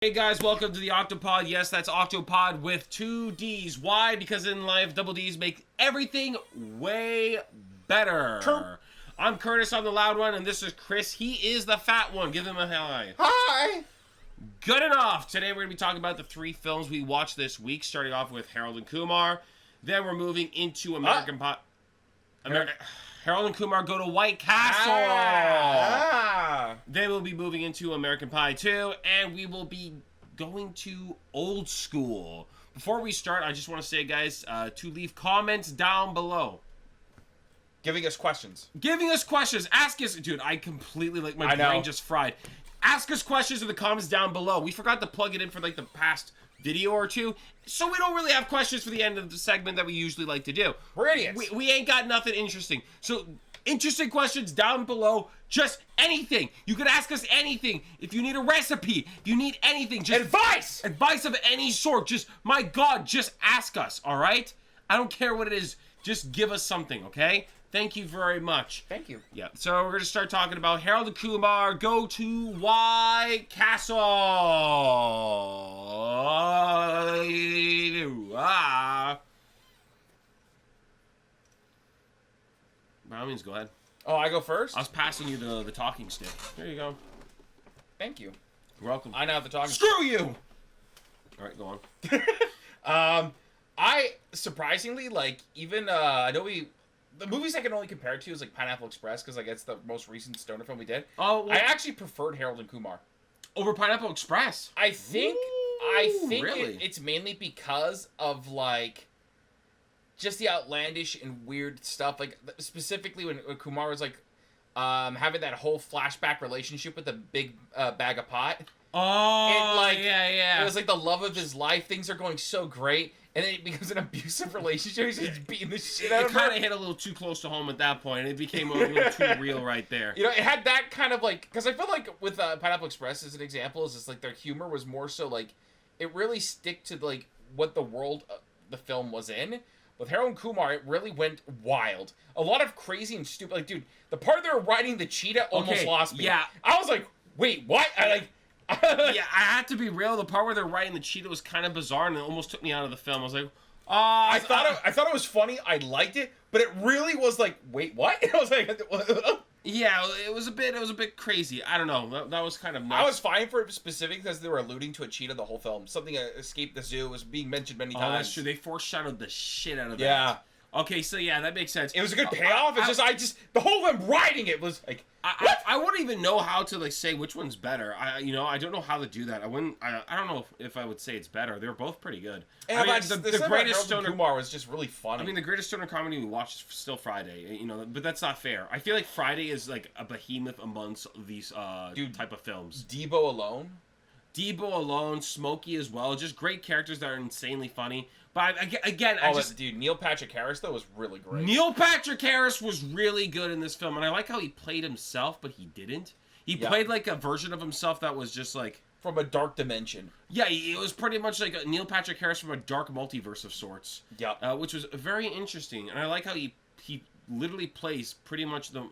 Hey guys, welcome to the Octopodd. Yes, that's Octopodd with two D's. Why? Because in life, double D's make everything way better. True. I'm Curtis, I'm the loud one, and this is Chris. He is the fat one. Give him a hi. Hi! Good enough. Today we're going to be talking about the three films we watched this week, starting off with Harold and Kumar. Then we're moving into American Pie. Harold and Kumar Go to White Castle. Then we'll be moving into American Pie 2, and we will be going to Old School. Before we start, I just want to say, guys, to leave comments down below. Giving us questions. Ask us. Dude, I completely, my brain just fried. Ask us questions in the comments down below. We forgot to plug it in for, the past video or two, so we don't really have questions for the end of the segment that we usually like to do. We're idiots. We ain't got nothing interesting. So, interesting questions down below. Just anything. You could ask us anything. If you need a recipe, if you need anything. Just advice! Advice of any sort. Just, my God, just ask us, all right? I don't care what it is. Just give us something, okay? Thank you very much. Thank you. Yeah, so we're going to start talking about Harold and Kumar Go to White Castle. By all means, go ahead. Oh, I go first? I was passing you the talking stick. Here you go. Thank you. You're welcome. I now have the talking stick. Screw you! Alright, go on. I, surprisingly, even, I know the movies I can only compare it to is, Pineapple Express, because, it's the most recent stoner film we did. Oh, well, I actually preferred Harold and Kumar. Over Pineapple Express? I think really? it's mainly because of, just the outlandish and weird stuff. Specifically when Kumar was, having that whole flashback relationship with the big bag of pot. Oh, yeah. It was, the love of his life. Things are going so great. And then it becomes an abusive relationship. He's just beating the shit out of her. It kind of hit a little too close to home at that point. It became a little too real right there. It had that kind of, because I feel like with Pineapple Express as an example, is just, their humor was more so, it really stick to, what the world the film was in. With Harold and Kumar, it really went wild. A lot of crazy and stupid, dude, the part they were riding the cheetah almost lost me. Yeah. I was like, wait, what? Yeah, I had to be real. The part where they're riding the cheetah was kind of bizarre, and it almost took me out of the film. I was like, I thought it was funny. I liked it, but it really was like, wait, what? I was like, yeah, it was a bit crazy. I don't know. That was kind of nuts. I was fine for it specific because they were alluding to a cheetah the whole film. Something escaped the zoo was being mentioned many times. Oh, that's true. They foreshadowed the shit out of that. Yeah. Okay, so yeah, that makes sense. It was a good payoff. It's the whole them riding it was like. I wouldn't even know how to say which one's better. I don't know how to do that. I don't know if I would say it's better. They're both pretty good. And the greatest stoner Kumar was just really funny. I mean, the greatest stoner comedy we watched is still Friday. But that's not fair. I feel like Friday is a behemoth amongst these type of films. Debo alone, Smokey as well. Just great characters that are insanely funny. But again, Neil Patrick Harris though was really great. Neil Patrick Harris was really good in this film, and I like how he played himself, but he didn't. He played a version of himself that was just from a dark dimension. Yeah, it was pretty much like a Neil Patrick Harris from a dark multiverse of sorts. Yeah, which was very interesting, and I like how he literally plays pretty much a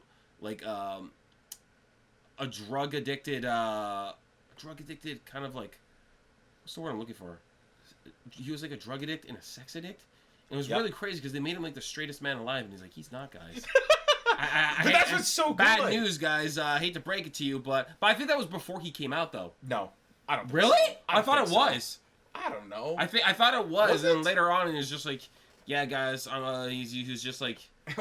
drug addicted kind of what's the word I'm looking for? He was a drug addict and a sex addict. And it was really crazy because they made him the straightest man alive, and he's not, guys. But that's what's so good. Bad news, guys. I hate to break it to you, but I think that was before he came out, though. No, I don't. Really? I thought it was. I don't know. I thought it was, and then later on, he was just yeah, guys. He was just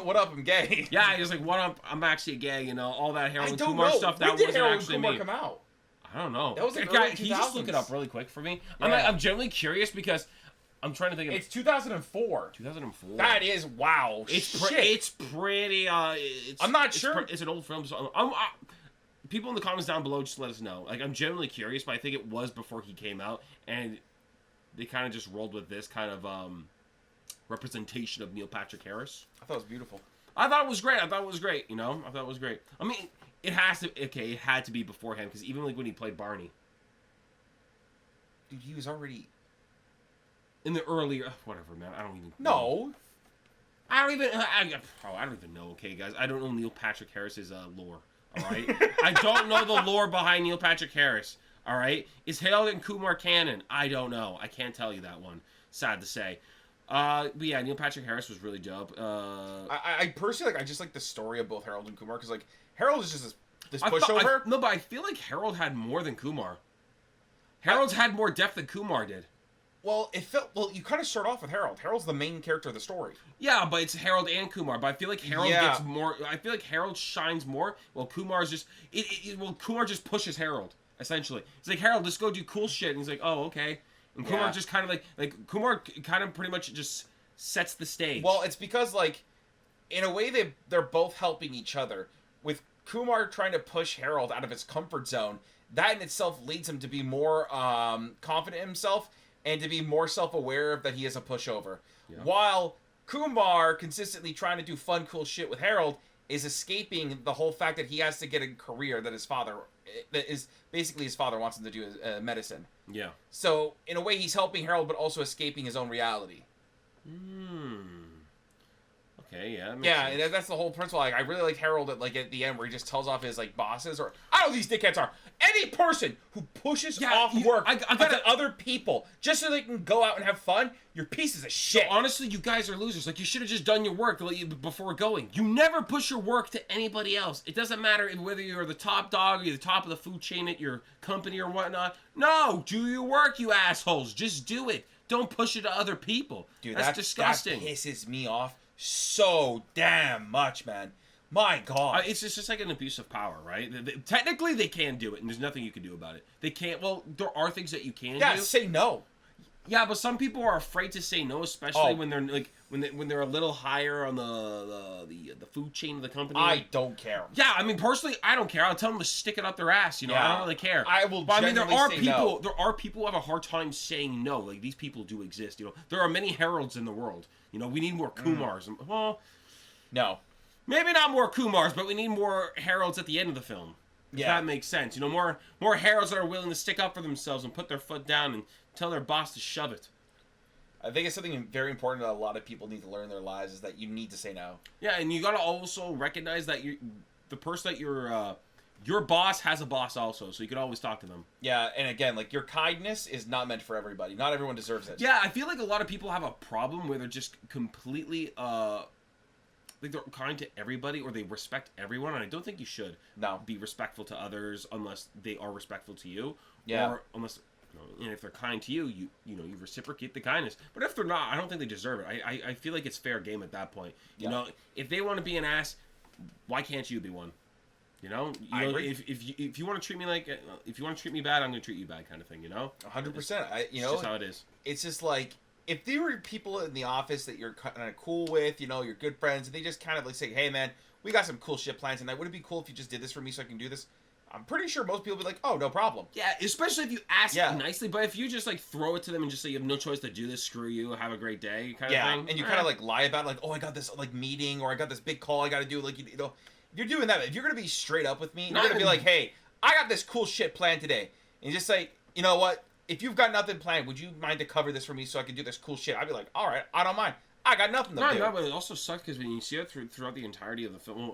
what up? I'm gay. Yeah, he was what up? I'm actually gay. All that Harold and Kumar know. stuff. That wasn't actually me. Come out? I don't know. That was Can you just look it up really quick for me? Yeah. I'm genuinely curious because I'm trying to think of... It's 2004. 2004. That is, wow. It's pretty... I'm not sure. It's an old film. So people in the comments down below, just let us know. I'm genuinely curious, but I think it was before he came out, and they kind of just rolled with this kind of representation of Neil Patrick Harris. I thought it was beautiful. I thought it was great. I thought it was great. I mean... It had to be beforehand, because even when he played Barney. Dude, he was already... In the earlier... Whatever, man. I don't even... No. I don't even know, okay, guys. I don't know Neil Patrick Harris's lore. All right, I don't know the lore behind Neil Patrick Harris. All right, is Harold and Kumar canon? I don't know. I can't tell you that one. Sad to say. But yeah, Neil Patrick Harris was really dope. I personally I just like the story of both Harold and Kumar, because like Harold is just this pushover. No, but I feel like Harold had more than Kumar. Harold's had more depth than Kumar did. Well, you kind of start off with Harold. Harold's the main character of the story. Yeah, but it's Harold and Kumar. But I feel like Harold gets more. I feel like Harold shines more. Well, Kumar's just. Kumar just pushes Harold essentially. It's like, Harold, let's go do cool shit, and he's like, oh, okay. And Kumar just kind of like Kumar kind of pretty much just sets the stage. Well, it's because like, in a way they're both helping each other. With Kumar trying to push Harold out of his comfort zone, that in itself leads him to be more confident in himself and to be more self-aware of that he is a pushover. Yeah. While Kumar consistently trying to do fun, cool shit with Harold is escaping the whole fact that he has to get a career that his father wants him to do medicine. Yeah. So in a way, he's helping Harold, but also escaping his own reality. Okay, yeah. Yeah, that's the whole principle. Like, I really like Harold at the end where he just tells off his bosses, or I don't know who these dickheads are. Any person who pushes off work onto other people just so they can go out and have fun, you're pieces of shit. So honestly, you guys are losers. Like, you should have just done your work before going. You never push your work to anybody else. It doesn't matter whether you're the top dog or you're the top of the food chain at your company or whatnot. No, do your work, you assholes. Just do it. Don't push it to other people. Dude, that's disgusting. That pisses me off so damn much, man. My God. It's just like an abuse of power, right? Technically, they can do it, and there's nothing you can do about it. They can't. Well, there are things that you can do. Yeah, say no. Yeah, but some people are afraid to say no, especially when they're like when they're a little higher on the food chain of the company. I don't care. Yeah, I mean, personally, I don't care. I'll tell them to stick it up their ass. You know, I don't really care. I will. But I mean, there are people. There are people who have a hard time saying no. Like, these people do exist. You know, there are many Harolds in the world. You know, we need more Kumars. Well, no, maybe not more Kumars, but we need more Harolds at the end of the film. If that makes sense. You know, more Harolds that are willing to stick up for themselves and put their foot down and tell their boss to shove it. I think it's something very important that a lot of people need to learn in their lives, is that you need to say no. Yeah, and you gotta also recognize that the person that your boss has a boss also, so you can always talk to them. Yeah, and again, like, your kindness is not meant for everybody. Not everyone deserves it. Yeah, I feel like a lot of people have a problem where they're just completely like, they're kind to everybody, or they respect everyone, and I don't think you should be respectful to others unless they are respectful to you. Yeah. Or unless, and if they're kind to you, you reciprocate the kindness. But if they're not, I don't think they deserve it. I feel like it's fair game at that point. You know, if they want to be an ass, why can't you be one? You know, I agree. If you want to treat me if you want to treat me bad, I'm going to treat you bad, kind of thing. You know, 100%. It's just how it is. It's just like, if there were people in the office that you're kind of cool with, you know, you're good friends, and they just kind of like say, hey man, we got some cool shit planned tonight. Would it be cool if you just did this for me so I can do this? I'm pretty sure most people would be like, oh, no problem. Yeah, especially if you ask nicely. But if you just like throw it to them and just say you have no choice to do this, screw you, have a great day, kind of thing. And you kind of like lie about it, like, oh, I got this like meeting, or I got this big call I got to do. Like, you know, if you're doing that, if you're gonna be straight up with me, you're gonna be like, hey, I got this cool shit planned today, and you just say, you know what? If you've got nothing planned, would you mind to cover this for me so I can do this cool shit? I'd be like, all right, I don't mind. I got nothing to do. No, but it also sucks because when you see it throughout the entirety of the film,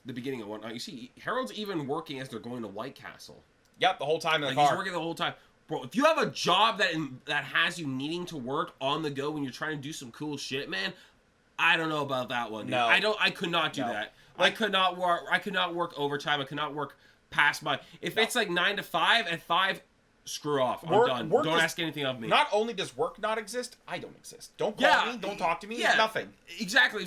the beginning of one, you see Harold's even working as they're going to White Castle. Yep, the whole time in the car. He's working the whole time. Bro, if you have a job that has you needing to work on the go when you're trying to do some cool shit, man, I don't know about that one. Dude. No, I could not do that. I could not work overtime. I could not work past my. If it's like 9 to 5, at 5. Screw off. I'm done. Don't ask anything of me. Not only does work not exist, I don't exist. Don't call me. Don't talk to me. Nothing. Exactly.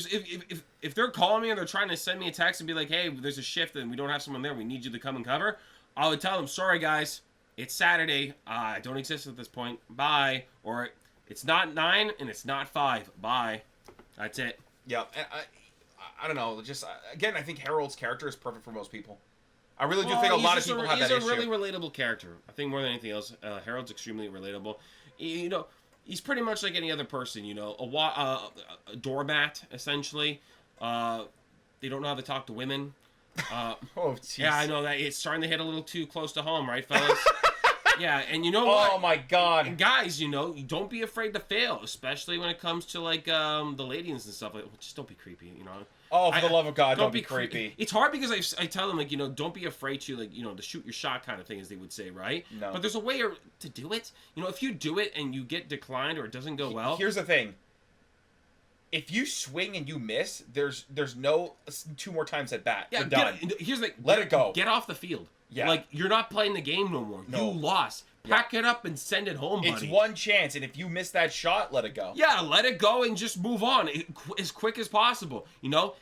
If they're calling me and they're trying to send me a text and be like, hey, there's a shift and we don't have someone there, we need you to come and cover, I would tell them, sorry guys, it's Saturday. I don't exist at this point. Bye. Or it's not 9 and it's not 5. Bye. That's it. Yeah. And I don't know. Just again, I think Harold's character is perfect for most people. I really do think a lot of people have that issue. He's a really relatable character. I think more than anything else, Harold's extremely relatable. You know, he's pretty much like any other person. You know, a doormat essentially. They don't know how to talk to women. Oh, jeez. Yeah, I know that it's starting to hit a little too close to home, right, fellas? Yeah, and you know what? Oh my god. And guys, you know, don't be afraid to fail, especially when it comes to like the ladies and stuff. Like, just don't be creepy, you know. Oh, for the love of God, don't be creepy. It's hard because I tell them, like, you know, don't be afraid to, like, you know, to shoot your shot kind of thing, as they would say, right? No. But there's a way to do it. You know, if you do it and you get declined or it doesn't go well. Here's the thing. If you swing and you miss, there's no 2 more times at bat. You're done. Here's the Let it go. Get off the field. Yeah. Like, you're not playing the game no more. No. You lost. Pack it up and send it home, buddy. It's one chance, and if you miss that shot, let it go. Yeah, let it go and just move on as quick as possible. You know,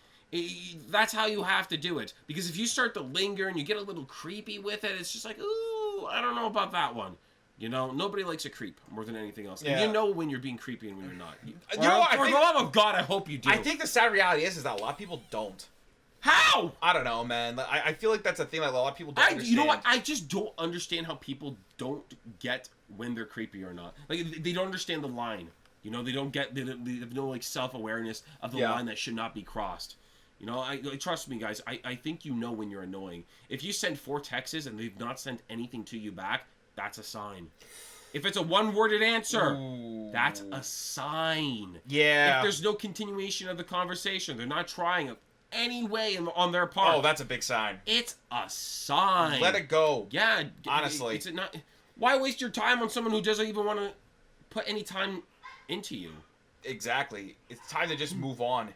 that's how you have to do it. Because if you start to linger and you get a little creepy with it, it's just like, ooh, I don't know about that one. You know, nobody likes a creep more than anything else. Yeah. And you know when you're being creepy and when you're not. For the love of God, I hope you do. I think the sad reality is that a lot of people don't. How? I don't know, man. I feel like that's a thing that a lot of people don't understand. You know what? I just don't understand how people don't get when they're creepy or not. Like, they don't understand the line. You know, they have no, like, self-awareness of the line that should not be crossed. You know, trust me, guys. I think you know when you're annoying. If you send 4 texts and they've not sent anything to you back, that's a sign. If it's a one-worded answer, that's a sign. Yeah. If there's no continuation of the conversation, they're not trying any way on their part. Oh, that's a big sign. It's a sign. Let it go. Yeah. Honestly. It's not. Why waste your time on someone who doesn't even want to put any time into you? Exactly. It's time to just move on.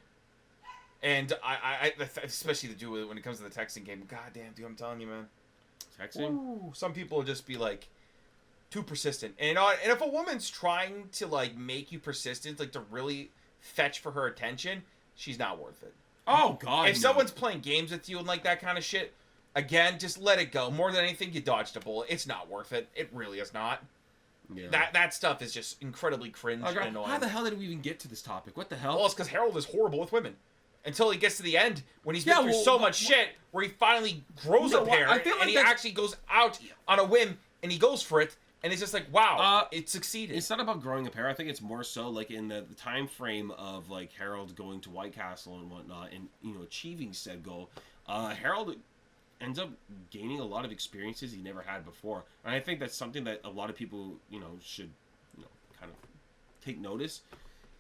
And I especially to do it when it comes to the texting game. God damn, dude, I'm telling you, man. Texting? Ooh, some people will just be like too persistent. And if a woman's trying to like make you persistent, like to really fetch for her attention, she's not worth it. Oh God! If someone's playing games with you and like that kind of shit, again, just let it go. More than anything, you dodged a bullet. It's not worth it. It really is not. Yeah. That stuff is just incredibly cringe and annoying. How the hell did we even get to this topic? What the hell? Well, it's because Harold is horrible with women. Until he gets to the end, when he's been through so much shit, where he finally grows a pair, and he actually goes out on a whim, and he goes for it, and it's just like, wow, it succeeded. It's not about growing a pair. I think it's more so like in the time frame of like Harold going to White Castle and whatnot, and you know achieving said goal. Harold ends up gaining a lot of experiences he never had before, and I think that's something that a lot of people should kind of take notice.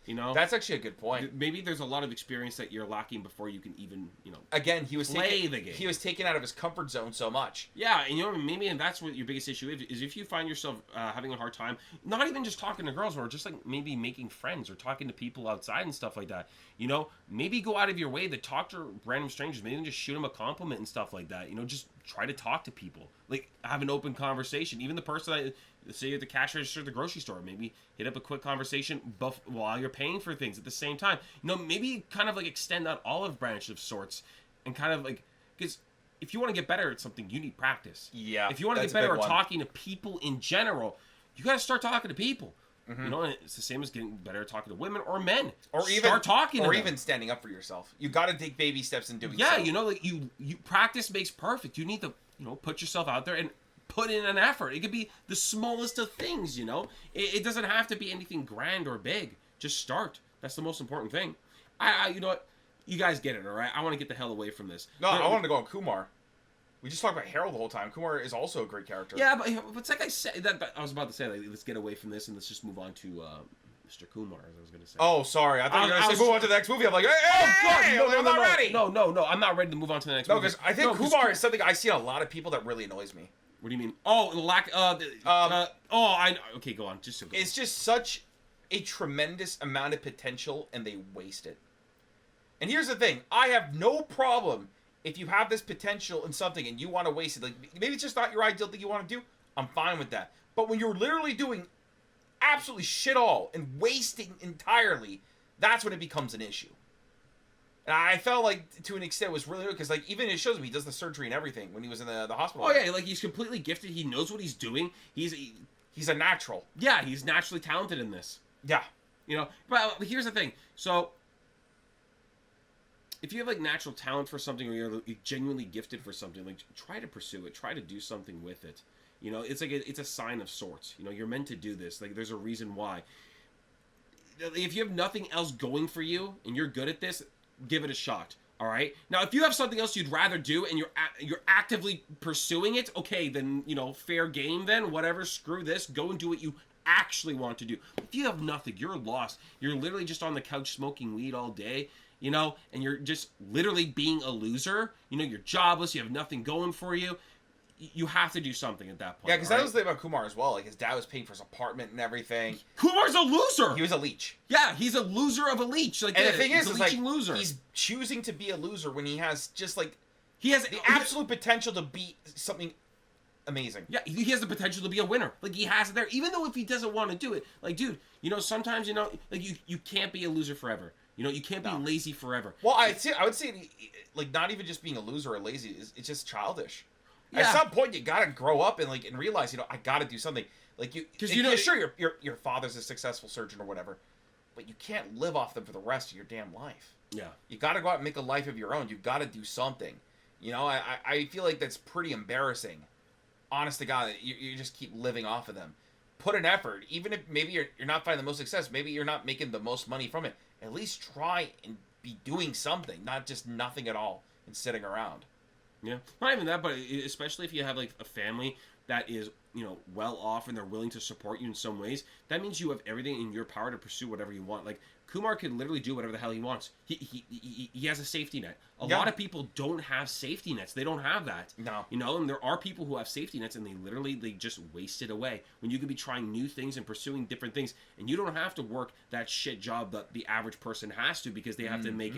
You know, that's actually a good point. Maybe there's a lot of experience that you're lacking before you can even, again, he was play the game. He was taken out of his comfort zone so much. Yeah, and maybe that's what your biggest issue is if you find yourself having a hard time, not even just talking to girls, or just like maybe making friends or talking to people outside and stuff like that. You know, maybe go out of your way to talk to random strangers. Maybe just shoot them a compliment and stuff like that. You know, just try to talk to people, like have an open conversation. Even the person that. Say you're at the cash register at the grocery store, maybe hit up a quick conversation while you're paying for things at the same time. You know, maybe kind of like extend that olive branch of sorts, and kind of like, because if you want to get better at something, you need practice. Yeah. If you want to get better at talking to people in general, you got to start talking to people. Mm-hmm. You know, and it's the same as getting better at talking to women or men. Or even start talking to them. Even standing up for yourself. You got to take baby steps in doing so. Yeah, you know, like you practice makes perfect. You need to, put yourself out there and put in an effort. It could be the smallest of things, It doesn't have to be anything grand or big. Just start. That's the most important thing. You know what? You guys get it, all right? I want to get the hell away from this. No, I wanted to go on Kumar. We just talked about Harold the whole time. Kumar is also a great character. Yeah, but it's like I said, that I was about to say, like, let's get away from this and let's just move on to Mr. Kumar, as I was going to say. Oh, sorry. I thought you were going to say move on to the next movie. I'm like, hey, I'm not ready. No, I'm not ready to move on to the next movie. No, because I think Kumar is something I see in a lot of people that really annoys me. What do you mean? Oh, the lack. Okay, go on. It's just such a tremendous amount of potential, and they waste it. And here's the thing: I have no problem if you have this potential in something and you want to waste it. Like maybe it's just not your ideal thing you want to do. I'm fine with that. But when you're literally doing absolutely shit all and wasting entirely, that's when it becomes an issue. And I felt like, to an extent, it was really good, because, like, even it shows me he does the surgery and everything when he was in the hospital. Oh, yeah, like, he's completely gifted. He knows what he's doing. He's a natural. Yeah, he's naturally talented in this. Yeah. But here's the thing. So, if you have, like, natural talent for something, or you're genuinely gifted for something, like, try to pursue it. Try to do something with it. It's like, it's a sign of sorts. You're meant to do this. Like, there's a reason why. If you have nothing else going for you, and you're good at this, give it a shot. All right. Now, if you have something else you'd rather do and you're actively pursuing it, okay, then, you know, fair game then, whatever, screw this, go and do what you actually want to do. If you have nothing, you're lost. You're literally just on the couch smoking weed all day, you know, and you're just literally being a loser. You know, you're jobless, you have nothing going for you. You have to do something at that point. Yeah, because that was the thing about Kumar as well. Like, his dad was paying for his apartment and everything. Kumar's a loser! He was a leech. Yeah, he's a loser of a leech. Like, and the thing is like, loser. He's choosing to be a loser when he has just, like, he has the absolute potential to be something amazing. Yeah, he has the potential to be a winner. Like, he has it there. Even though if he doesn't want to do it. Like, dude, you know, sometimes, you know, like, you can't be a loser forever. You know, you can't be lazy forever. Well, I would say, like, not even just being a loser or lazy. It's just childish. Yeah. At some point, you gotta grow up and realize, you know, I gotta do something. Like, because you know, sure, your father's a successful surgeon or whatever, but you can't live off them for the rest of your damn life. Yeah. You gotta go out and make a life of your own. You gotta do something. You know, I feel like that's pretty embarrassing. Honest to God, you just keep living off of them. Put an effort, even if maybe you're not finding the most success, maybe you're not making the most money from it. At least try and be doing something, not just nothing at all and sitting around. Yeah, not even that, but especially if you have, like, a family that is, you know, well off and they're willing to support you in some ways, that means you have everything in your power to pursue whatever you want. Like, Kumar can literally do whatever the hell he wants. He has a safety net. A lot of people don't have safety nets. They don't have that. No. You know, and there are people who have safety nets and they just waste it away. When you could be trying new things and pursuing different things, and you don't have to work that shit job that the average person has to because they have to make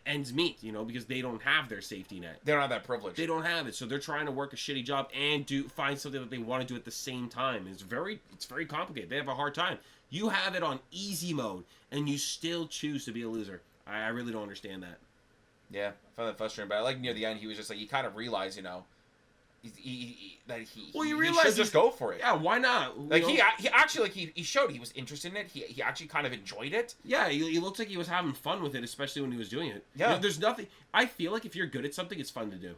ends meet, you know, because they don't have their safety net. They don't have that privilege. They don't have it, so they're trying to work a shitty job and find something that they want to do at the same time. It's very complicated. They have a hard time. You have it on easy mode, and you still choose to be a loser. I really don't understand that. Yeah, I found that frustrating. But I like near the end, he was just like, he kind of realized, you know, he should just go for it. Yeah, why not? Like, he actually, like, he showed he was interested in it. He actually kind of enjoyed it. Yeah, he looked like he was having fun with it, especially when he was doing it. Yeah. You know, there's nothing... I feel like if you're good at something, it's fun to do.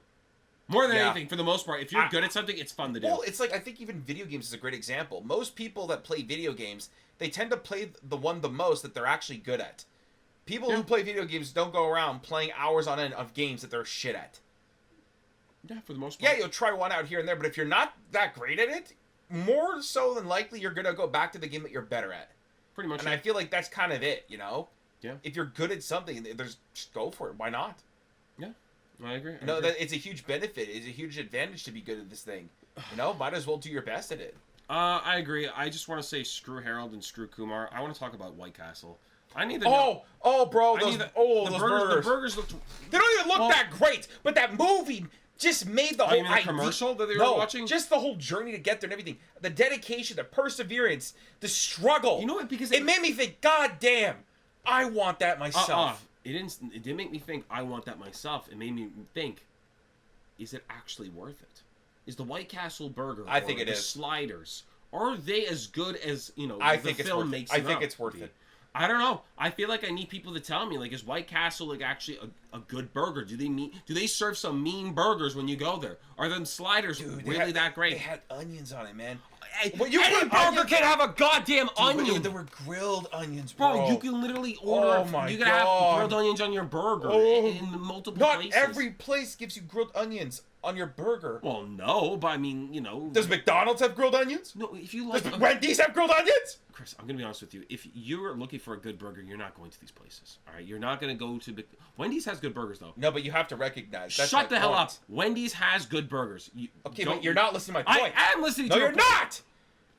More than anything, for the most part, if you're good at something, it's fun to do. Well, it's like, I think even video games is a great example. Most people that play video games, they tend to play the one the most that they're actually good at. People who play video games don't go around playing hours on end of games that they're shit at. Yeah, for the most part. Yeah, you'll try one out here and there, but if you're not that great at it, more so than likely you're going to go back to the game that you're better at. Pretty much. And I feel like that's kind of it, you know? Yeah. If you're good at something, just go for it. Why not? Yeah, I agree. That it's a huge benefit. It's a huge advantage to be good at this thing. You know, might as well do your best at it. I agree. I just want to say screw Harold and screw Kumar. I want to talk about White Castle. I need the bro, those burgers. The burgers looked... They don't even look that great, but that movie just made the whole idea. Commercial that they were watching? Just the whole journey to get there and everything. The dedication, the perseverance, the struggle. You know what? Because it made me think, God damn, I want that myself. It didn't make me think I want that myself. It made me think, is it actually worth it? Is the White Castle burger I think it is. Sliders, are they as good as, you know, I the think film makes them I think it's worth it. I don't know. I feel like I need people to tell me, like, is White Castle, like, actually a good burger? Do they serve some mean burgers when you go there? Are them sliders really that great? They had onions on it, man. Any burger can have a goddamn onion. There were grilled onions, bro. You can literally order. You can have grilled onions on your burger in multiple places. Not every place gives you grilled onions on your burger. Well, no, but I mean, you know. Does McDonald's have grilled onions? No, if you like. Does Wendy's have grilled onions? Chris, I'm gonna be honest with you. If you're looking for a good burger, you're not going to these places. All right, you're not gonna go to. Wendy's has good burgers though. No, but you have to recognize. Shut the hell up. Wendy's has good burgers. But you're not listening to my point. I am listening to you. No, you're not.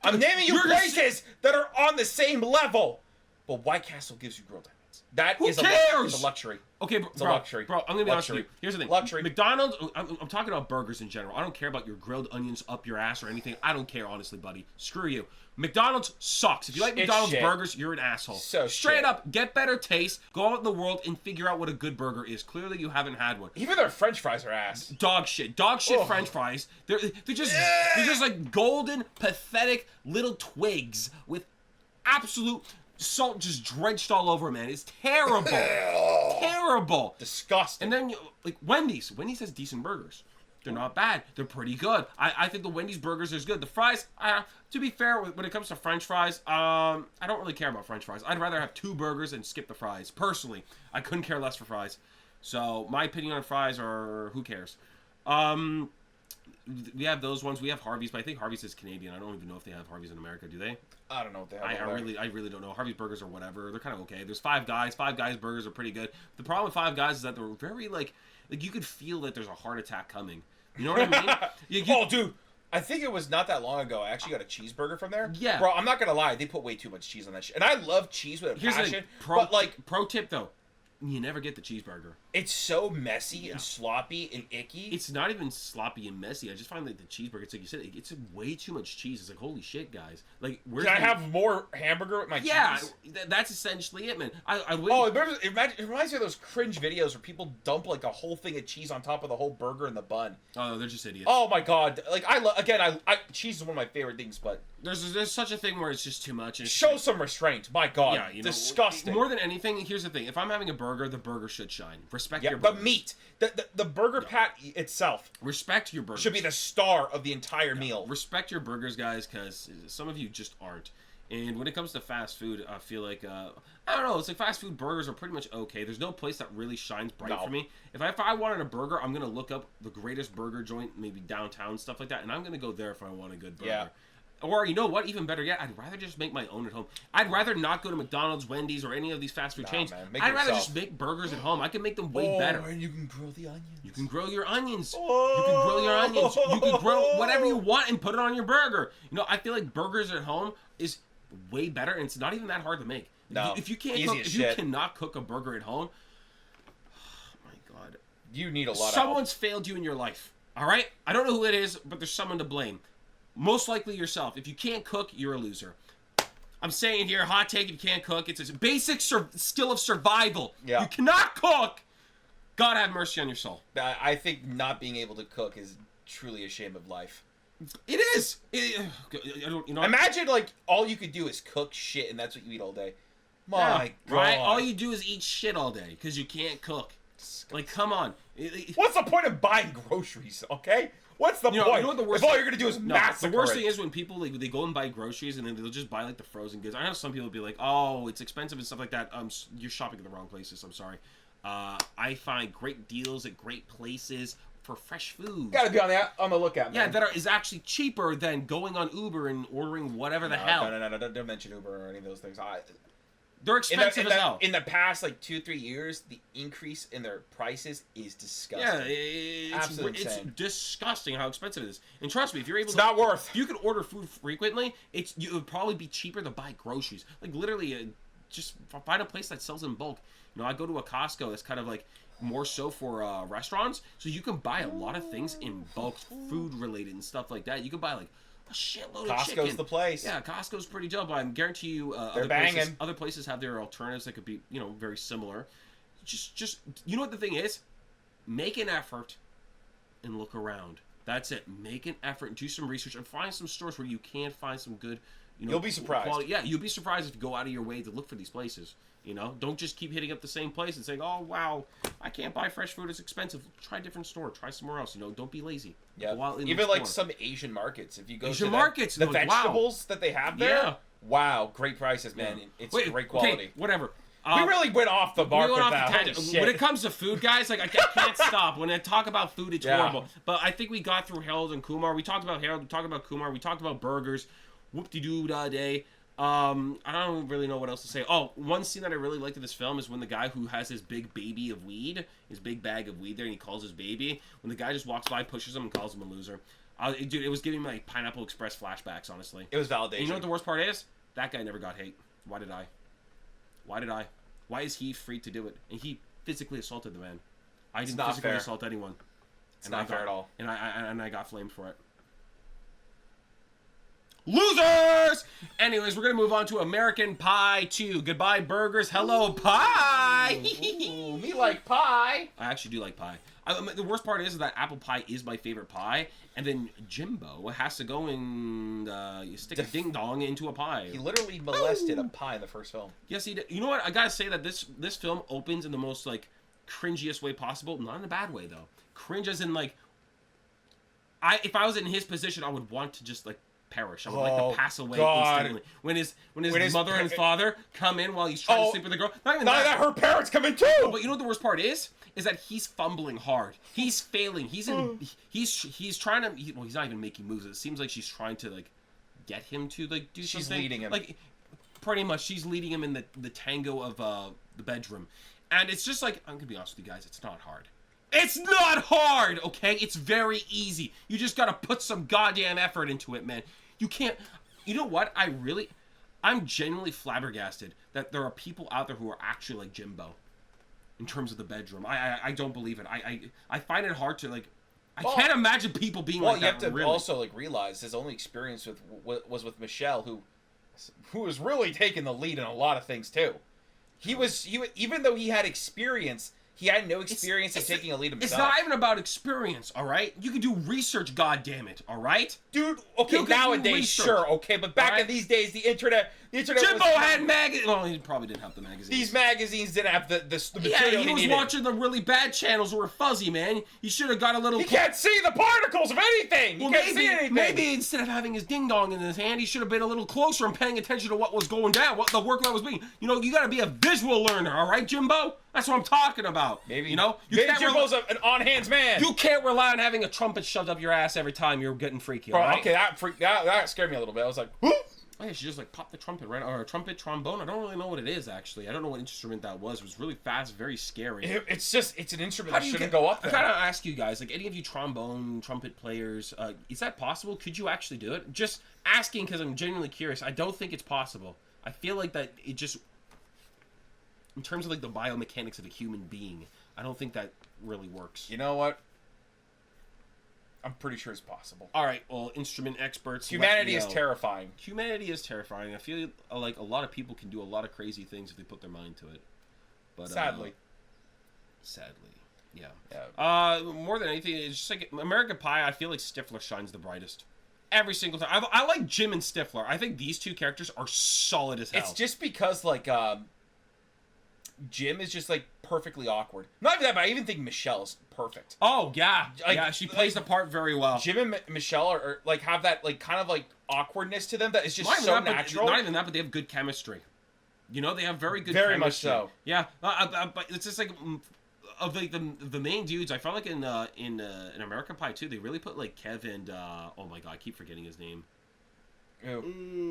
I'm naming you places that are on the same level. But White Castle gives you grilled onions. That is a luxury. Okay, it's a luxury. Bro, I'm gonna be honest with you. Here's the thing. Luxury. McDonald's. I'm talking about burgers in general. I don't care about your grilled onions up your ass or anything. I don't care, honestly, buddy. Screw you. McDonald's sucks. If you like McDonald's burgers, you're an asshole. Straight up, get better taste. Go out in the world and figure out what a good burger is. Clearly, you haven't had one. Even their French fries are ass. Dog shit. French fries. They're just like golden, pathetic little twigs with absolute salt just drenched all over, man. It's terrible. Terrible. Disgusting. And then, like, Wendy's. Wendy's has decent burgers. They're not bad. They're pretty good. I think the Wendy's burgers is good. The fries, to be fair, when it comes to French fries, I don't really care about French fries. I'd rather have 2 burgers and skip the fries. Personally, I couldn't care less for fries. So my opinion on fries are who cares. We have those ones. We have Harvey's, but I think Harvey's is Canadian. I don't even know if they have Harvey's in America. Do they? I don't know what they have. I really don't know. Harvey's burgers are whatever. They're kind of okay. There's Five Guys. Five Guys burgers are pretty good. The problem with Five Guys is that they're very like you could feel that there's a heart attack coming. You know what I mean? Oh, dude. I think it was not that long ago. I actually got a cheeseburger from there. Yeah. Bro, I'm not going to lie. They put way too much cheese on that shit. And I love cheese with a passion. But, like, pro tip, though. You never get the cheeseburger. It's so messy and sloppy and icky. It's not even sloppy and messy. I just find like the cheeseburger, it's like you said, it's way too much cheese. It's like, holy shit, guys. Like, can I have more hamburger with my cheese? Yeah, that's essentially it, man. It reminds me of those cringe videos where people dump like a whole thing of cheese on top of the whole burger and the bun. Oh, they're just idiots. Oh my god. Like, cheese is one of my favorite things, but there's such a thing where it's just too much. Show some restraint. My god. Yeah, disgusting. More than anything, here's the thing. If I'm having a burger, the burger should shine. Respect your burger. The meat. The burger patty itself. Respect your burgers. Should be the star of the entire meal. Respect your burgers, guys, because some of you just aren't. And when it comes to fast food, I feel like, I don't know, it's like fast food burgers are pretty much okay. There's no place that really shines bright for me. If I wanted a burger, I'm going to look up the greatest burger joint, maybe downtown, stuff like that, and I'm going to go there if I want a good burger. Yeah. Or, you know what, even better yet, I'd rather just make my own at home. I'd rather not go to McDonald's, Wendy's, or any of these fast food chains. I'd rather just make burgers at home. I can make them way better. And you can grill the onions. You can grill your onions. You can grill your onions. You can grill whatever you want and put it on your burger. You know, I feel like burgers at home is way better, and it's not even that hard to make. No, if you cannot cook a burger at home, oh my god. You need a lot of help. Someone's failed you in your life, all right? I don't know who it is, but there's someone to blame. Most likely yourself. If you can't cook, you're a loser. I'm saying here, hot take, if you can't cook, it's a basic skill of survival. Yeah. You cannot cook! God have mercy on your soul. I think not being able to cook is truly a shame of life. It is! Imagine, like, all you could do is cook shit, and that's what you eat all day. My God. Right? All you do is eat shit all day, because you can't cook. Like, come on. What's the point of buying groceries, okay? What's the point? You know what the worst if all you're gonna do is massacre the worst thing is when people they go and buy groceries and then they'll just buy like the frozen goods. I know some people be like, "Oh, it's expensive and stuff like that." You're shopping at the wrong places. I'm sorry. I find great deals at great places for fresh food. Gotta be on the lookout, man. Yeah, is actually cheaper than going on Uber and ordering whatever the hell. No, don't mention Uber or any of those things. They're expensive as hell. In the past, like 2-3 years, the increase in their prices is disgusting. Yeah, it's disgusting how expensive it is. And trust me, if you're able, it's not worth. If you could order food frequently, it would probably be cheaper to buy groceries. Like literally, just find a place that sells in bulk. You know, I go to a Costco that's kind of like more so for restaurants, so you can buy a lot of things in bulk, food related and stuff like that. You can buy like a shitload of chicken. Costco's the place. Yeah, Costco's pretty dope. I guarantee you, other places have their alternatives that could be, you know, very similar. Just you know what the thing is? Make an effort and look around. That's it. Make an effort and do some research and find some stores where you can find some good, you know. You'll be surprised. Quality. Yeah, you'll be surprised if you go out of your way to look for these places. You know, don't just keep hitting up the same place and saying, "Oh wow, I can't buy fresh food; it's expensive." Try a different store. Try somewhere else. You know, don't be lazy. Yeah. Even like some Asian markets, if you go to the vegetables that they have there. Yeah. Wow, great prices, man. It's great quality. Okay, whatever. We really went off the mark with that. When it comes to food, guys, like I can't stop. When I talk about food, it's horrible. But I think we got through Harold and Kumar. We talked about Harold. We talked about Kumar. We talked about burgers. Whoop-de-doo-da-day. I don't really know what else to say. Oh, one scene that I really liked in this film is when the guy who has his big baby of weed, his big bag of weed there, and he calls his baby. When the guy just walks by, pushes him, and calls him a loser. Dude, it was giving me like Pineapple Express flashbacks, honestly. It was validation. And you know what the worst part is? That guy never got hate. Why did I? Why is he free to do it? And he physically assaulted the man. I didn't physically assault anyone. It's not fair at all. And I got flamed for it. Losers! Anyways, we're going to move on to American Pie 2. Goodbye, burgers. Hello, pie! Ooh, me like pie. I actually do like pie. The worst part is that apple pie is my favorite pie, and then Jimbo has to go and stick a ding-dong into a pie. He literally molested a pie in the first film. Yes, he did. You know what? I got to say that this film opens in the most, like, cringiest way possible. Not in a bad way, though. Cringe as in, like, if I was in his position, I would want to just like perish. I would like to pass away instantly. When his mother and his father come in while he's trying to sleep with the girl. Not even that. Her parents come in too. But you know what the worst part is? Is that he's fumbling hard. He's failing. He's trying to. He's not even making moves. It seems like she's trying to like get him to like do something. She's leading him. Like pretty much, she's leading him in the tango of the bedroom, and it's just like, I'm gonna be honest with you guys, it's not hard. It's not hard, okay? It's very easy. You just gotta put some goddamn effort into it, man. You can't. You know what? I'm genuinely flabbergasted that there are people out there who are actually like Jimbo in terms of the bedroom. I don't believe it. I find it hard to like. I can't imagine people being like that. Well, you have to also like realize his only experience was with Michelle, who was really taking the lead in a lot of things too. He even though he had experience, he had no experience in taking a lead himself. It's not even about experience, all right? You can do research, goddammit, all right? Dude, okay, nowadays, sure, okay, but back in these days, the internet Jimbo had magazines. Well, he probably didn't have the magazines. These magazines didn't have the material he was watching the really bad channels who were fuzzy, man. You should have got a little... He can't see the particles of anything! He can't see anything! Maybe instead of having his ding-dong in his hand, he should have been a little closer and paying attention to what was going down, what the work that was being... You know, you gotta be a visual learner, all right, Jimbo? That's what I'm talking about. Maybe. You know? Maybe Jimbo's an on-hands man. You can't rely on having a trumpet shoved up your ass every time you're getting freaky, all right? Okay, that scared me a little bit. I was like, whoop! Oh, yeah, she just like popped the trumpet, right? Or a trumpet, trombone. I don't really know what it is, actually. I don't know what instrument that was. It was really fast, very scary. It's an instrument that shouldn't go up there. I gotta ask you guys, like any of you trombone, trumpet players, is that possible? Could you actually do it? Just asking because I'm genuinely curious. I don't think it's possible. I feel like that it just, in terms of like the biomechanics of a human being, I don't think that really works. You know what? I'm pretty sure it's possible. All right, well, instrument experts. Humanity is terrifying. Humanity is terrifying. I feel like a lot of people can do a lot of crazy things if they put their mind to it. But sadly, yeah. More than anything, it's just like American Pie. I feel like Stifler shines the brightest every single time. I like Jim and Stifler. I think these two characters are solid as hell. It's just because like Jim is just like perfectly awkward. Not even that, but I even think Michelle's perfect. Oh yeah, yeah, she plays the part very well. Jim and Michelle are like have that like kind of like awkwardness to them that is just so natural. Not even that, but they have good chemistry. You know, they have very good very chemistry. much so. Yeah, but it's just like of like the main dudes. I felt like in American Pie too, they really put like Kev and oh my god, I keep forgetting his name.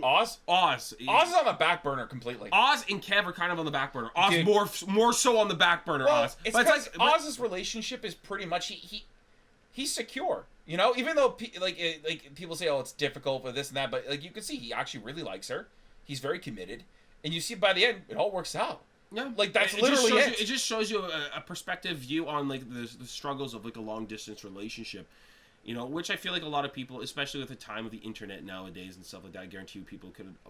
Oz? Oz is on the back burner completely. Oz and Kev are kind of on the back burner. Oz more so on the back burner. Well, Oz. It's because Oz's relationship is pretty much he's secure. You know, even though like people say, oh, it's difficult for this and that, but like you can see he actually really likes her. He's very committed, and you see by the end it all works out. Yeah, like that's literally it. It just shows you a perspective view on like the struggles of like a long distance relationship. You know, which I feel like a lot of people, especially with the time of the internet nowadays and stuff like that, I guarantee you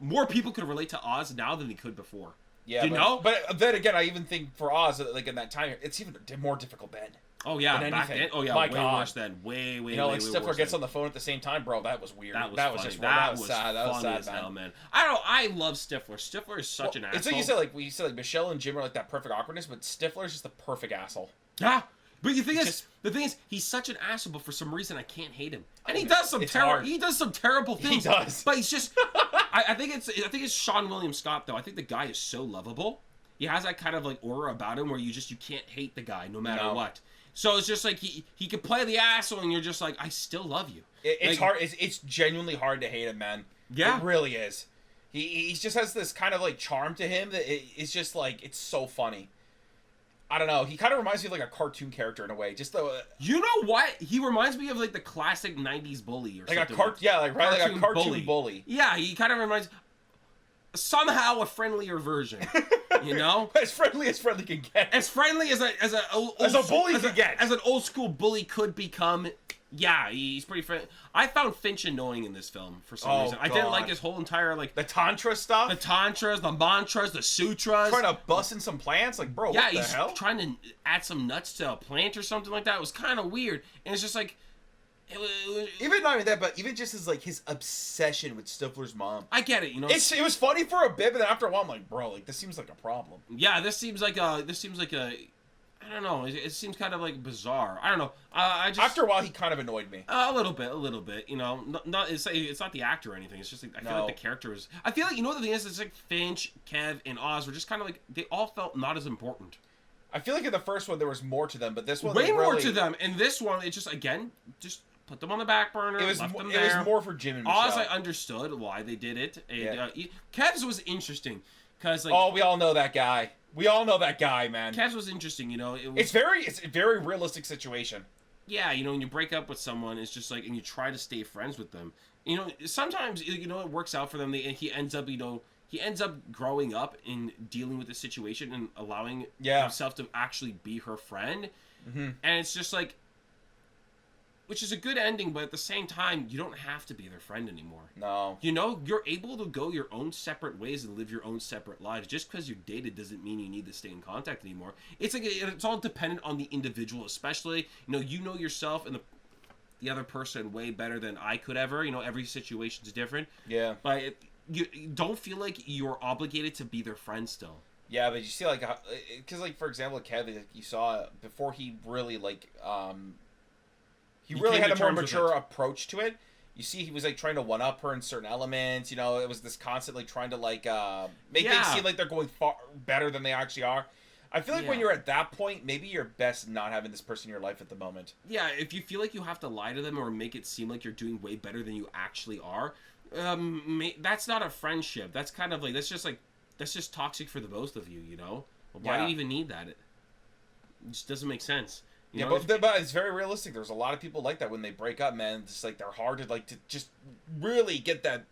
more people could relate to Oz now than they could before. Yeah, you know? But then again, I even think for Oz, like in that time, it's even more difficult then. Oh yeah, back then. Oh yeah, way worse then. Way. You know, like Stifler gets on the phone at the same time, bro. That was weird. That was sad. That was sad, man. I love Stifler. Stifler is such an asshole. It's like you said, like Michelle and Jim are like that perfect awkwardness, but Stifler is just the perfect asshole. Yeah. But the thing is, he's such an asshole, but for some reason I can't hate him. And he does some terrible things. He does. But he's just I think it's Sean William Scott though. I think the guy is so lovable. He has that kind of like aura about him where you can't hate the guy no matter what. So it's just like he could play the asshole and you're just like, I still love you. It's hard. It's genuinely hard to hate him, man. Yeah. It really is. He just has this kind of like charm to him that it's just like it's so funny. I don't know. He kind of reminds me of like a cartoon character in a way. Just the you know what? He reminds me of like the classic '90s bully or like something. Like a cartoon bully. Yeah, he kind of reminds somehow a friendlier version. You know, as friendly can get. As friendly as a bully could get. As an old school bully could become. Yeah, he's pretty friendly. I found Finch annoying in this film for some reason. I didn't like his whole entire like the tantra stuff. The tantras, the mantras, the sutras. Trying to bust in some plants, like bro. Yeah, what the hell? Trying to add some nuts to a plant or something like that. It was kind of weird, and it's just like. Even not even that, but even just his obsession with Stifler's mom. I get it, you know. It was funny for a bit, but then after a while, I'm like, bro, like this seems like a problem. Yeah, this seems like a. I don't know. It seems kind of like bizarre. I don't know. I just After a while, he kind of annoyed me. A little bit. You know, not it's not the actor or anything. It's just like I feel like the character is. I feel like you know what the thing is. It's like Finch, Kev, and Oz were just kind of like they all felt not as important. I feel like in the first one there was more to them, but this one way more to them. In this one, it just just put them on the back burner. It was more for Jim and Michelle. Oz, I understood why they did it. And, Kev's was interesting because we all know that guy. We all know that guy, man. Kev's was interesting. You know, it's a very realistic situation. Yeah, you know, when you break up with someone, it's just like, and you try to stay friends with them. You know, sometimes it works out for them. He ends up, growing up and dealing with the situation and allowing himself to actually be her friend. Mm-hmm. And it's just like, which is a good ending, but at the same time, you don't have to be their friend anymore. No. You know, you're able to go your own separate ways and live your own separate lives. Just because you're dated doesn't mean you need to stay in contact anymore. It's like it's all dependent on the individual, especially, you know yourself and the other person way better than I could ever. You know, every situation's different. Yeah. But you don't feel like you're obligated to be their friend still. Yeah, but you see, like, because, like, for example, Kevin, like, you saw before he really, like, he really had a more mature approach to it. You see, he was like trying to one up her in certain elements. You know, it was this constantly trying to like make things seem like they're going far better than they actually are. I feel like when you're at that point, maybe you're best not having this person in your life at the moment. Yeah, if you feel like you have to lie to them or make it seem like you're doing way better than you actually are, that's not a friendship. That's kind of like that's just toxic for the both of you. You know, why do you even need that? It just doesn't make sense. You know, but it's very realistic. There's a lot of people like that when they break up, man. It's like they're hard to just really get that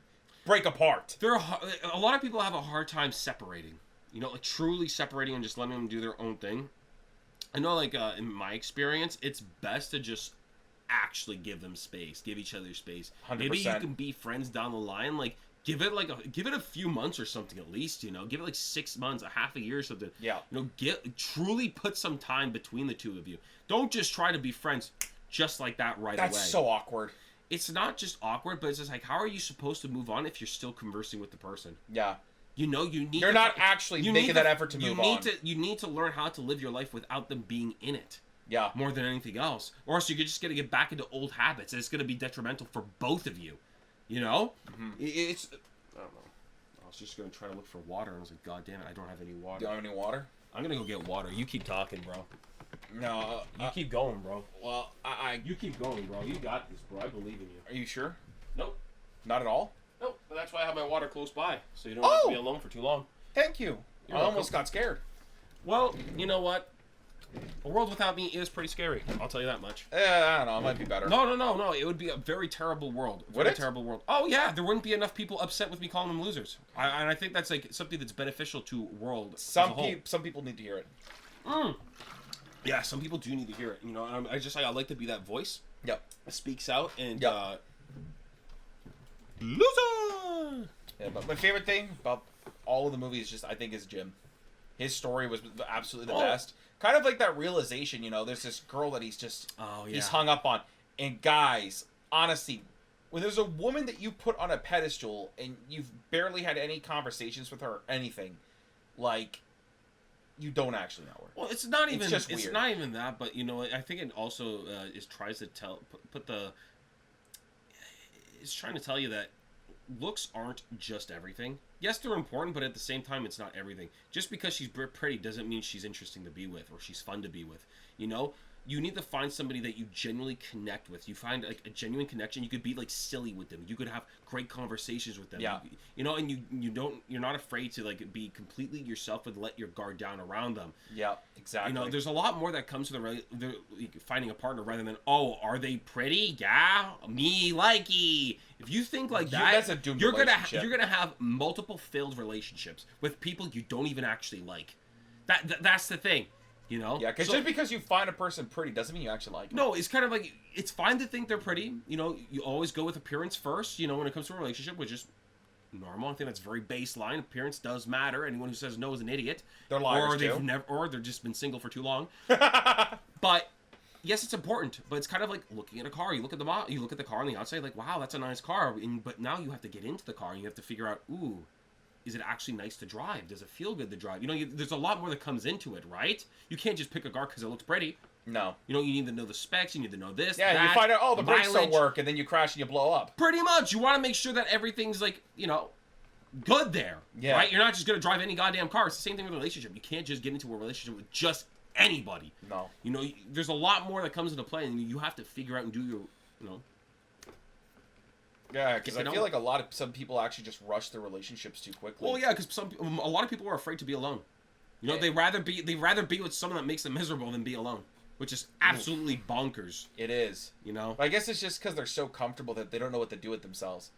break apart. A lot of people have a hard time separating. You know, like truly separating and just letting them do their own thing. I know, like in my experience, it's best to just actually give them space, give each other space. 100%. Maybe you can be friends down the line, like. Give it a few months or something at least, you know. Give it like 6 months, a half a year or something. Yeah. You know, truly put some time between the two of you. Don't just try to be friends just like that away. That's so awkward. It's not just awkward, but it's just like, how are you supposed to move on if you're still conversing with the person? Yeah. You know, You're not actually making that effort to move on. You need to learn how to live your life without them being in it. Yeah. More than anything else. Or else you're just going to get back into old habits, and it's going to be detrimental for both of you. You know? Mm-hmm. It's... I don't know. I was just going to try to look for water, and I was like, God damn it, I don't have any water. Do you have any water? I'm going to go get water. You keep talking, bro. No. You keep going, bro. Well, You keep going, bro. You got this, bro. I believe in you. Are you sure? Nope. Not at all? Nope. But that's why I have my water close by, so you don't have to be alone for too long. Thank you. I almost got scared. Well, you know what? A world without me is pretty scary. I'll tell you that much. I don't know. It might be better. No. It would be a very terrible world. Would it? Terrible world. Oh, yeah. There wouldn't be enough people upset with me calling them losers. And I think that's like something that's beneficial to world some people need to hear it. Yeah, some people do need to hear it. You know, I like to be that voice. Yep. That speaks out and loser! Yeah, but my favorite thing about all of the movies I think is Jim. His story was absolutely the best. Kind of like that realization, you know, there's this girl that he's hung up on. And guys, honestly, when there's a woman that you put on a pedestal and you've barely had any conversations with her or anything, like, you don't actually know her. Well, it's not even that, but you know, I think it also tries to it's trying to tell you that looks aren't just everything. Yes, they're important, but at the same time, it's not everything. Just because she's pretty doesn't mean she's interesting to be with or she's fun to be with. You know, you need to find somebody that you genuinely connect with. You find like a genuine connection. You could be like silly with them. You could have great conversations with them. Yeah. You know, and you're not afraid to like be completely yourself and let your guard down around them. Yeah, exactly. You know, there's a lot more that comes to finding a partner rather than, oh, are they pretty? Yeah, me likey. If you think like that, that's a doomed relationship. You're gonna have multiple failed relationships with people you don't even actually like. That's the thing. You know? Yeah, because just because you find a person pretty doesn't mean you actually like them. No, it's kind of like, it's fine to think they're pretty. You know, you always go with appearance first, you know, when it comes to a relationship, which is normal. I think that's very baseline. Appearance does matter. Anyone who says no is an idiot. They're liars, or they've just been single for too long. But, yes, it's important, but it's kind of like looking at a car. You look at the car on the outside, like, wow, that's a nice car. But now you have to get into the car, and you have to figure out, ooh, is it actually nice to drive? Does it feel good to drive? You know, there's a lot more that comes into it, right? You can't just pick a car because it looks pretty. No. You know, you need to know the specs. You need to know this. Yeah, that, you find out, oh, the brakes mileage. don't work, and then you crash and you blow up. Pretty much. You want to make sure that everything's like, you know, good there. Yeah. Right? You're not just going to drive any goddamn car. It's the same thing with a relationship. You can't just get into a relationship with just anybody. No. You know, there's a lot more that comes into play, and you have to figure out and do your, you know. Yeah, because I feel like some people actually just rush their relationships too quickly. Well, yeah, because a lot of people are afraid to be alone. You know, they rather be with someone that makes them miserable than be alone, which is absolutely bonkers. It is. You know, I guess it's just because they're so comfortable that they don't know what to do with themselves.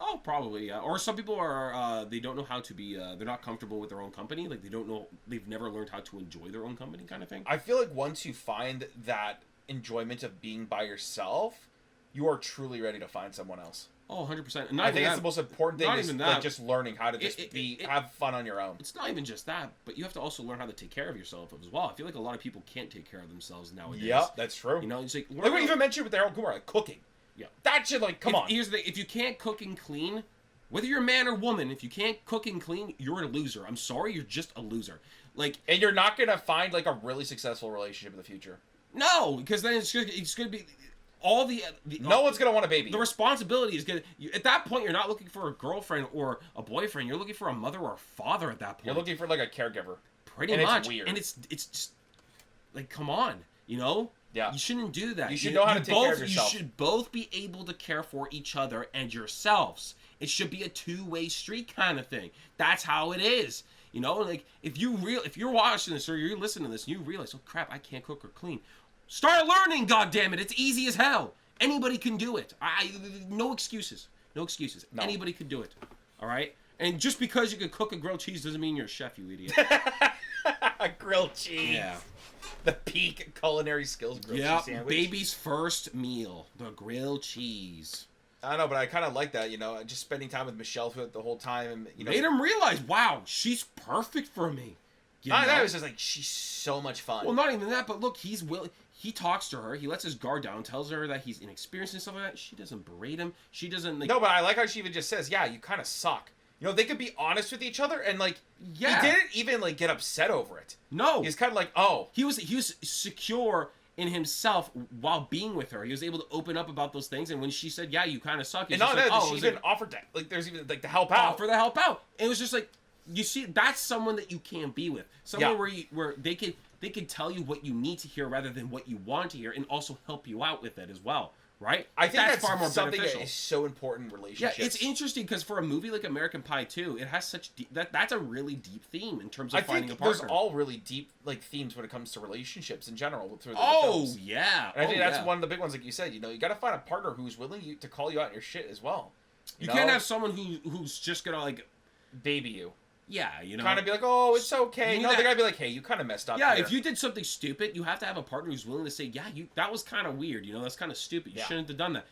Oh, probably, yeah. Or some people are they don't know how to be. They're not comfortable with their own company. Like they've never learned how to enjoy their own company, kind of thing. I feel like once you find that enjoyment of being by yourself, you are truly ready to find someone else. Oh, 100%. I think it's the most important thing is like just learning how to just have fun on your own. It's not even just that, but you have to also learn how to take care of yourself as well. I feel like a lot of people can't take care of themselves nowadays. Yeah, that's true. You know, it's like we even mentioned with Harold Kumar, like cooking. Yeah. That should, like, come on. Here's the thing, if you can't cook and clean, whether you're a man or woman, if you can't cook and clean, you're a loser. I'm sorry, you're just a loser. Like, and you're not gonna find like a really successful relationship in the future. No, because then it's gonna be all the no one's gonna want a baby. The responsibility is gonna. At that point, you're not looking for a girlfriend or a boyfriend. You're looking for a mother or a father. At that point, you're looking for like a caregiver. Pretty much, it's weird. And it's just like, come on, you know. Yeah. You shouldn't do that. You should know how to take care of yourself. You should both be able to care for each other and yourselves. It should be a two-way street kind of thing. That's how it is. You know, like if you're watching this or you're listening to this and you realize, oh crap, I can't cook or clean. Start learning, goddammit. It's easy as hell. Anybody can do it. No excuses. No excuses. No. Anybody can do it. All right? And just because you can cook a grilled cheese doesn't mean you're a chef, you idiot. Grilled cheese. Yeah. The peak culinary skills grilled cheese sandwich. Baby's first meal. The grilled cheese. I don't know, but I kind of like that, you know, just spending time with Michelle throughout the whole time. You know, made him realize, wow, she's perfect for me. I was just like, she's so much fun. Well, not even that, but look, he's willing. He talks to her. He lets his guard down. Tells her that he's inexperienced and stuff like that. She doesn't berate him. She doesn't. Like, no, but I like how she even just says, "Yeah, you kind of suck." You know, they could be honest with each other, and like, yeah, he didn't even like get upset over it. No, he's kind of like, oh, he was secure in himself while being with her. He was able to open up about those things. And when she said, "Yeah, you kind of suck," and not that, she even offered to, like, there's even like to help out. Offer to help out. And it was just like, you see, that's someone that you can't be with. Someone where they could tell you what you need to hear rather than what you want to hear, and also help you out with it as well, right? I think that's far more something beneficial. That is so important in relationships. Yeah, it's interesting because for a movie like American Pie 2, it has such that's a really deep theme in terms of finding a partner. There's all really deep like themes when it comes to relationships in general through the films. Yeah, and I think that's one of the big ones, like you said. You know, you got to find a partner who's willing to call you out on your shit as well. You can't have someone who's just gonna like baby you. Yeah, you know, kind of be like, oh, it's okay. No, they gotta be like, hey, you kind of messed up. Yeah, here. If you did something stupid, you have to have a partner who's willing to say, yeah, that was kind of weird. You know, that's kind of stupid. You shouldn't have done that.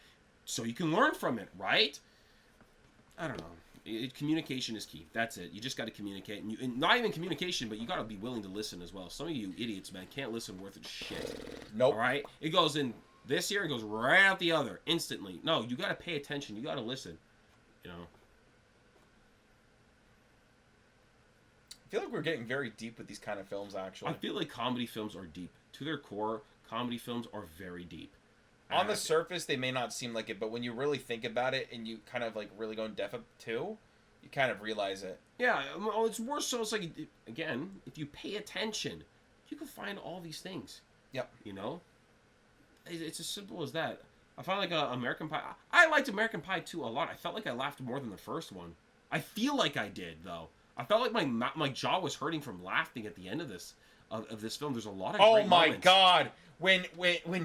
So you can learn from it, right? I don't know. Communication is key. That's it. You just got to communicate, and not even communication, but you got to be willing to listen as well. Some of you idiots, man, can't listen worth a shit. Nope. All right, it goes in this ear, it goes right out the other instantly. No, you got to pay attention. You got to listen. You know. I feel like we're getting very deep with these kind of films, actually. I feel like comedy films are deep. To their core, comedy films are very deep. On the surface, they may not seem like it, but when you really think about it and you kind of like really go in depth too, you kind of realize it. Yeah, well, it's more so, it's like, again, if you pay attention, you can find all these things. Yep. You know? It's as simple as that. I found like American Pie. I liked American Pie 2 a lot. I felt like I laughed more than the first one. I feel like I did, though. I felt like my jaw was hurting from laughing at the end of this film. There's a lot of great moments. God, when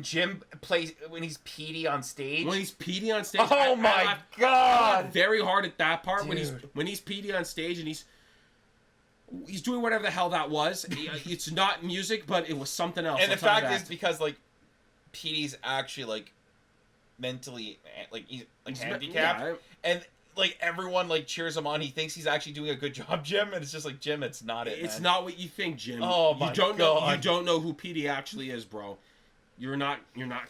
Jim plays, when he's Petey on stage. When he's Petey on stage. Oh my God! I laughed very hard at that part. Dude. when he's Petey on stage and he's doing whatever the hell that was. It's not music, but it was something else. And the fact is, because like Petey's actually like mentally like he's handicapped, and like everyone like cheers him on. He thinks he's actually doing a good job, Jim, and it's just like, Jim, it's not it. It's not what you think, Jim. Oh my God! You don't know who Petey actually is, bro. You're not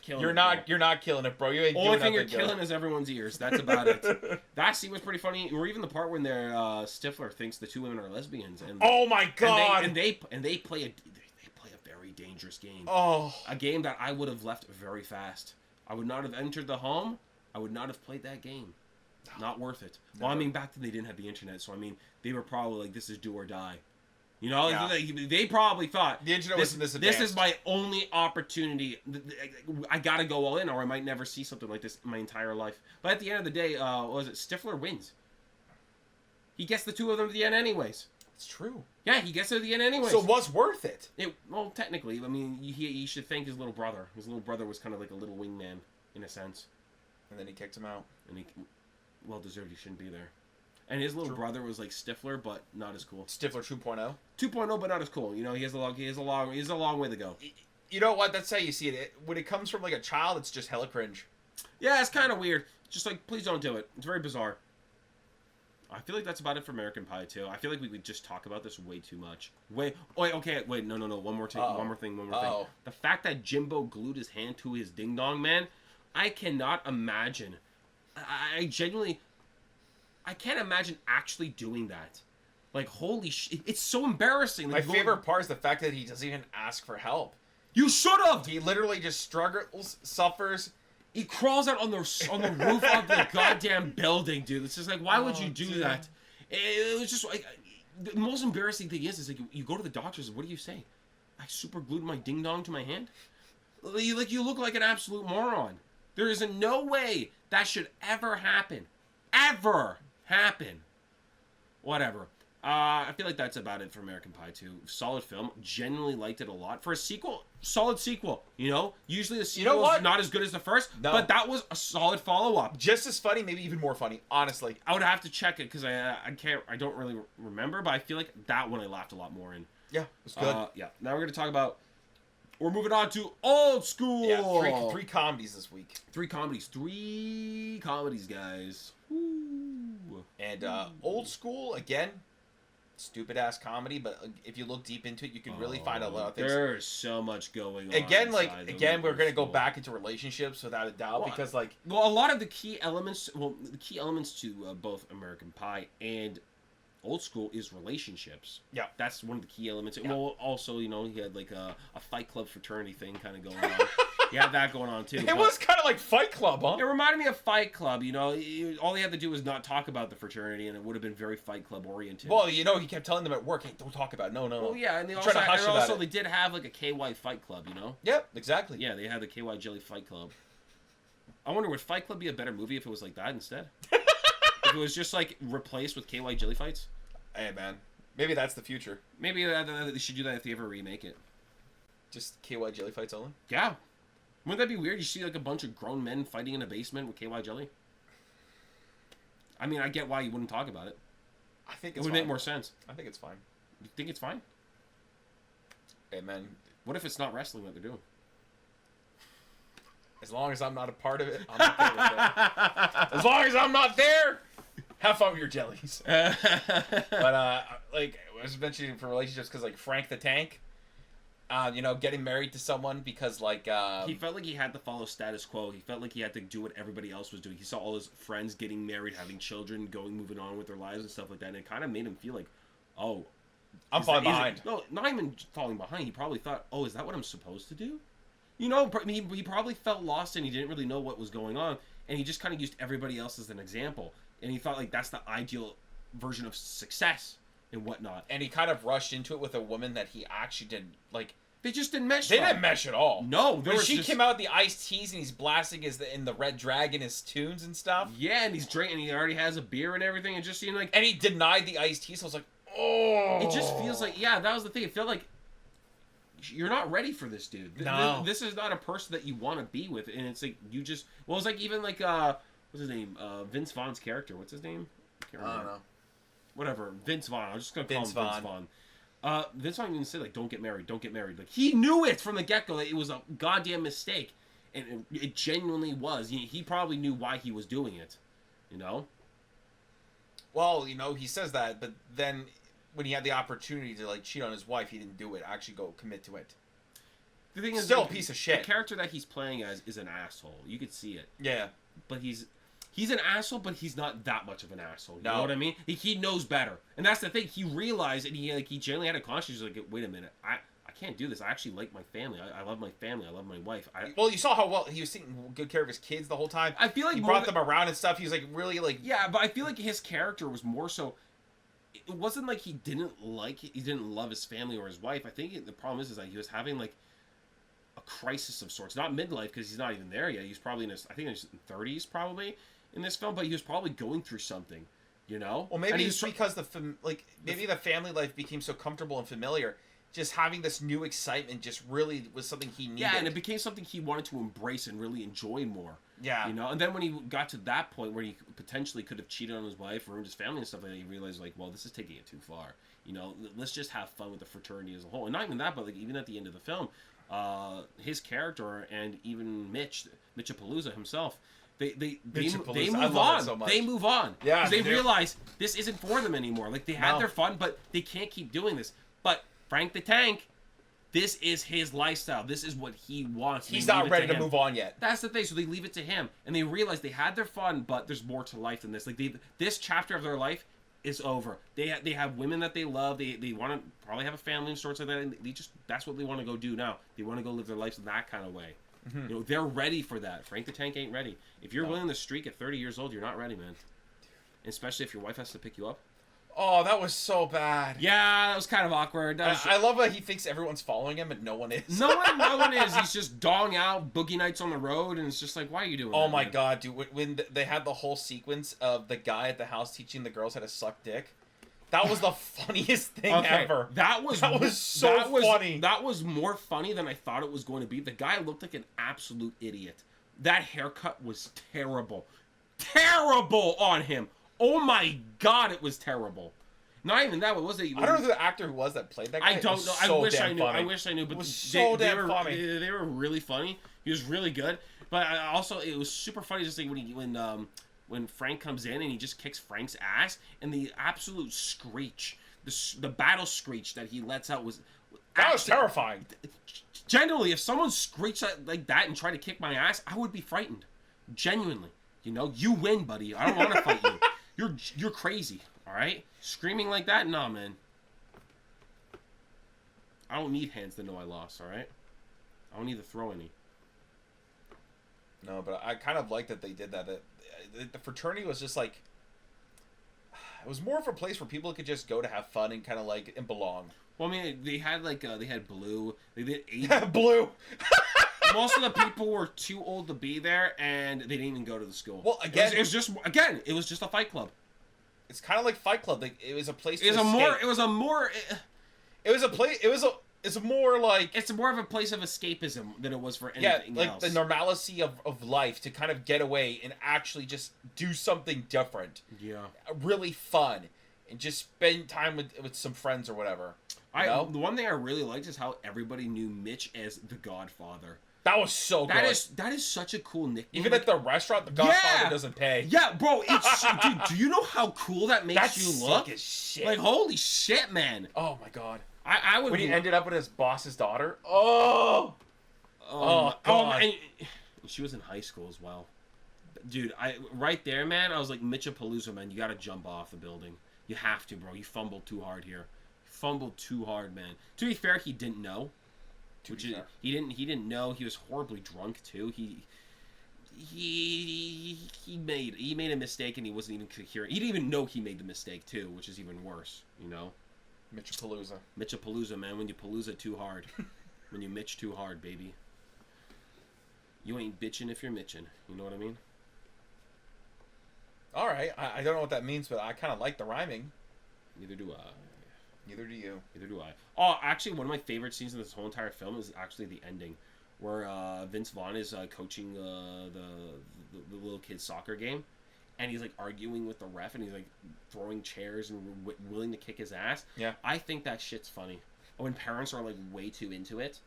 killing You're it, not bro. you're not killing it, bro. You ain't Only doing thing you're nothing killing good. is everyone's ears. That's about it. That scene was pretty funny, or even the part when their Stifler thinks the two women are lesbians, and Oh my god! and they play a very dangerous game. Oh, A game that I would have left very fast. I would not have entered the home. I would not have played that game. Not worth it. Well, I mean, back then they didn't have the internet, so I mean, they were probably like, "This is do or die." You know, Yeah. they probably thought the internet wasn't this this advanced. is my only opportunity. I gotta go all in, or I might never see something like this in my entire life. But at the end of the day, what was it? Stifler wins. He gets the two of them at the end, anyways. It's true. Yeah, he gets it at the end, anyways. So what's worth it? Well, technically, I mean, he should thank his little brother. His little brother was kind of like a little wingman, in a sense. And then he kicked him out. And he, well deserved, he shouldn't be there. And his little brother was like Stifler, but not as cool. Stifler 2.0. 2.0, but not as cool. You know, he has a long way to go. You know what? That's how you see it. When it comes from like a child, it's just hella cringe. Yeah, it's kind of weird. Just like, please don't do it. It's very bizarre. I feel like that's about it for American Pie too. I feel like we would just talk about this way too much. No. One more thing. The fact that Jimbo glued his hand to his ding dong, man, I cannot imagine. I genuinely, I can't imagine actually doing that. Like, holy shit, it's so embarrassing. My Like, favorite part is the fact that he doesn't even ask for help. You should have. He literally just struggles, suffers. He crawls out on the roof of the goddamn building, dude. It's just like, why would you do that? It was just like, the most embarrassing thing is like, you go to the doctors, what do you say? I super glued my ding dong to my hand? You look like an absolute moron. There is no way that should ever happen. Ever happen. Whatever. I feel like that's about it for American Pie 2. Solid film. Genuinely liked it a lot. For a sequel, solid sequel. You know? Usually the sequel is not as good as the first, but that was a solid follow-up. Just as funny, maybe even more funny, honestly. I would have to check it because I don't really remember, but I feel like that one I laughed a lot more in. Yeah, it was good. Yeah. Now we're going to talk about... We're moving on to Old School. Yeah, three comedies this week. Three comedies, guys. Woo. And Old School, again... stupid ass comedy, but if you look deep into it, you can really find a lot of things. There's so much going on. Again, we're gonna go back into relationships without a doubt because a lot of the key elements to both American Pie and Old School is relationships. Yeah, that's one of the key elements. Yeah. Well, also, you know, he had like a Fight Club fraternity thing kind of going on. He had that going on too. It was kind of like Fight Club, huh? It reminded me of Fight Club. You know, all he had to do was not talk about the fraternity, and it would have been very Fight Club oriented. Well, you know, he kept telling them at work, "Hey, don't talk about it. No." Well, yeah, and they did have like a KY Fight Club. You know? Yep, exactly. Yeah, they had the KY Jelly Fight Club. I wonder, would Fight Club be a better movie if it was like that instead? If it was just like replaced with KY Jelly Fights? Hey, man, maybe that's the future. Maybe they should do that if they ever remake it. Just KY Jelly Fights only. Yeah. Wouldn't that be weird? You see like a bunch of grown men fighting in a basement with KY Jelly? I mean, I get why you wouldn't talk about it. I think it would make more sense. I think it's fine. You think it's fine? Hey, man. What if it's not wrestling that they're doing? As long as I'm not a part of it, I'm okay with it. As long as I'm not there, have fun with your jellies. But like I was mentioning for relationships, because like Frank the Tank, you know, getting married to someone because like he felt like he had to follow status quo. He felt like he had to do what everybody else was doing. He saw all his friends getting married, having children, moving on with their lives and stuff like that, and it kind of made him feel like, oh, I'm falling behind. No, not even falling behind. He probably thought, oh, is that what I'm supposed to do? You know, he probably felt lost and he didn't really know what was going on, and he just kind of used everybody else as an example, and he thought like that's the ideal version of success and whatnot. And he kind of rushed into it with a woman that he actually didn't like. They just didn't mesh. They didn't mesh at all. No, when she came out with the iced teas and he's blasting in the Red Dragon his tunes and stuff. Yeah, and he's drinking. He already has a beer and everything. It just seemed like. And he denied the iced tea, so I was like, oh. It just feels like, yeah, that was the thing. It felt like you're not ready for this dude. No. This is not a person that you want to be with, and it's like you just. Well, it's like even like what's his name? Vince Vaughn's character. What's his name? I don't know. Whatever. Vince Vaughn. I'm just gonna call him Vince Vaughn. Vince Vaughn even said like, "Don't get married. Don't get married." Like he knew it from the get-go. That it was a goddamn mistake, and it genuinely was. He probably knew why he was doing it. You know. Well, you know, he says that, but then when he had the opportunity to like cheat on his wife, he didn't do it. Actually, go commit to it. the thing is, still a piece of shit. The character that he's playing as is an asshole. You could see it. Yeah. But he's an asshole, but he's not that much of an asshole. You No. know what I mean? He knows better, and that's the thing. He realized, and he genuinely had a conscience. He's like, wait a minute, I can't do this. I actually like my family. I love my family. I love my wife. Well, you saw how well he was taking good care of his kids the whole time. I feel like he brought them around and stuff. He was like really like. Yeah, but I feel like his character was more so. It wasn't like he didn't love his family or his wife. I think the problem is that he was having like a crisis of sorts. Not midlife, because he's not even there yet. He's probably in his 30s probably in this film, but he was probably going through something, you know. Well, maybe it's because the family life became so comfortable and familiar. Just having this new excitement just really was something he needed. Yeah, and it became something he wanted to embrace and really enjoy more. Yeah. You know, and then when he got to that point where he potentially could have cheated on his wife, ruined his family and stuff like that, he realized, like, well, this is taking it too far. You know, let's just have fun with the fraternity as a whole. And not even that, but like even at the end of the film, his character and even Mitchapalooza himself, they move on. So they move on. Yeah. Because they realize this isn't for them anymore. Like, they had their fun, but they can't keep doing this. But Frank the Tank, this is his lifestyle. This is what he wants. He's not ready to move on yet. That's the thing. So they leave it to him, and they realize they had their fun, but there's more to life than this. Like, this chapter of their life is over. They have women that they love. They want to probably have a family and sorts like that. And that's what they want to go do now. They want to go live their lives in that kind of way. Mm-hmm. You know, they're ready for that. Frank the Tank ain't ready. If you're willing to streak at 30 years old, you're not ready, man. Especially if your wife has to pick you up. Oh, that was so bad. Yeah, that was kind of awkward. I love that he thinks everyone's following him, and no one is. No one is. He's just dong out, boogie nights on the road, and it's just like, why are you doing that? Oh my god, dude. When they had the whole sequence of the guy at the house teaching the girls how to suck dick, that was the funniest thing ever. That was so funny. That was more funny than I thought it was going to be. The guy looked like an absolute idiot. That haircut was terrible. Terrible on him. Oh my god, it was terrible. Not even that. What was it? I don't know who the actor who was that played that guy. I don't know. So I wish I knew. Funny. I wish I knew. But it was so damn funny. They were really funny. He was really good. But also, it was super funny just like when Frank comes in and he just kicks Frank's ass, and the absolute screech, the battle screech that he lets out was terrifying. Genuinely, if someone screeched like that and tried to kick my ass, I would be frightened. Genuinely, you know, you win, buddy. I don't want to fight you. You're crazy, all right? Screaming like that? Nah, man. I don't need hands to know I lost, all right? I don't need to throw any. No, but I kind of like that they did that. The fraternity was just like... It was more of a place where people could just go to have fun and kind of like... and belong. Well, I mean, they had like... they had Blue. They did 8... Blue! Most of the people were too old to be there, and they didn't even go to the school. Well, again, it was just a fight club. It's kind of like Fight Club. Like, it was a place. It's more of a place of escapism than it was for anything else. The normalcy of life to kind of get away and actually just do something different. Yeah, really fun, and just spend time with some friends or whatever. The one thing I really liked is how everybody knew Mitch as the Godfather. That was so good. That is such a cool nickname. Even at the restaurant, the Godfather doesn't pay. Yeah, bro. Dude, do you know how cool that makes you look? Sick as shit. Like, holy shit, man. Oh my god. I would. When he ended up with his boss's daughter. Oh god. And she was in high school as well. Dude, right there, man. I was like, Mitchapalooza, man. You got to jump off the building. You have to, bro. You fumbled too hard here. Fumbled too hard, man. To be fair, he didn't know. He didn't know. He was horribly drunk too. He made a mistake and he wasn't even coherent. He didn't even know he made the mistake too, which is even worse. You know. Mitchapalooza, man. When you palooza too hard, when you Mitch too hard, baby. You ain't bitching if you're mitching. You know what I mean? All right. I don't know what that means, but I kind of like the rhyming. Neither do I. Neither do you. Neither do I. Oh, actually, one of my favorite scenes in this whole entire film is actually the ending, where Vince Vaughn is coaching the little kid's soccer game, and he's like arguing with the ref, and he's like throwing chairs and willing to kick his ass. Yeah. I think that shit's funny. When parents are like way too into it.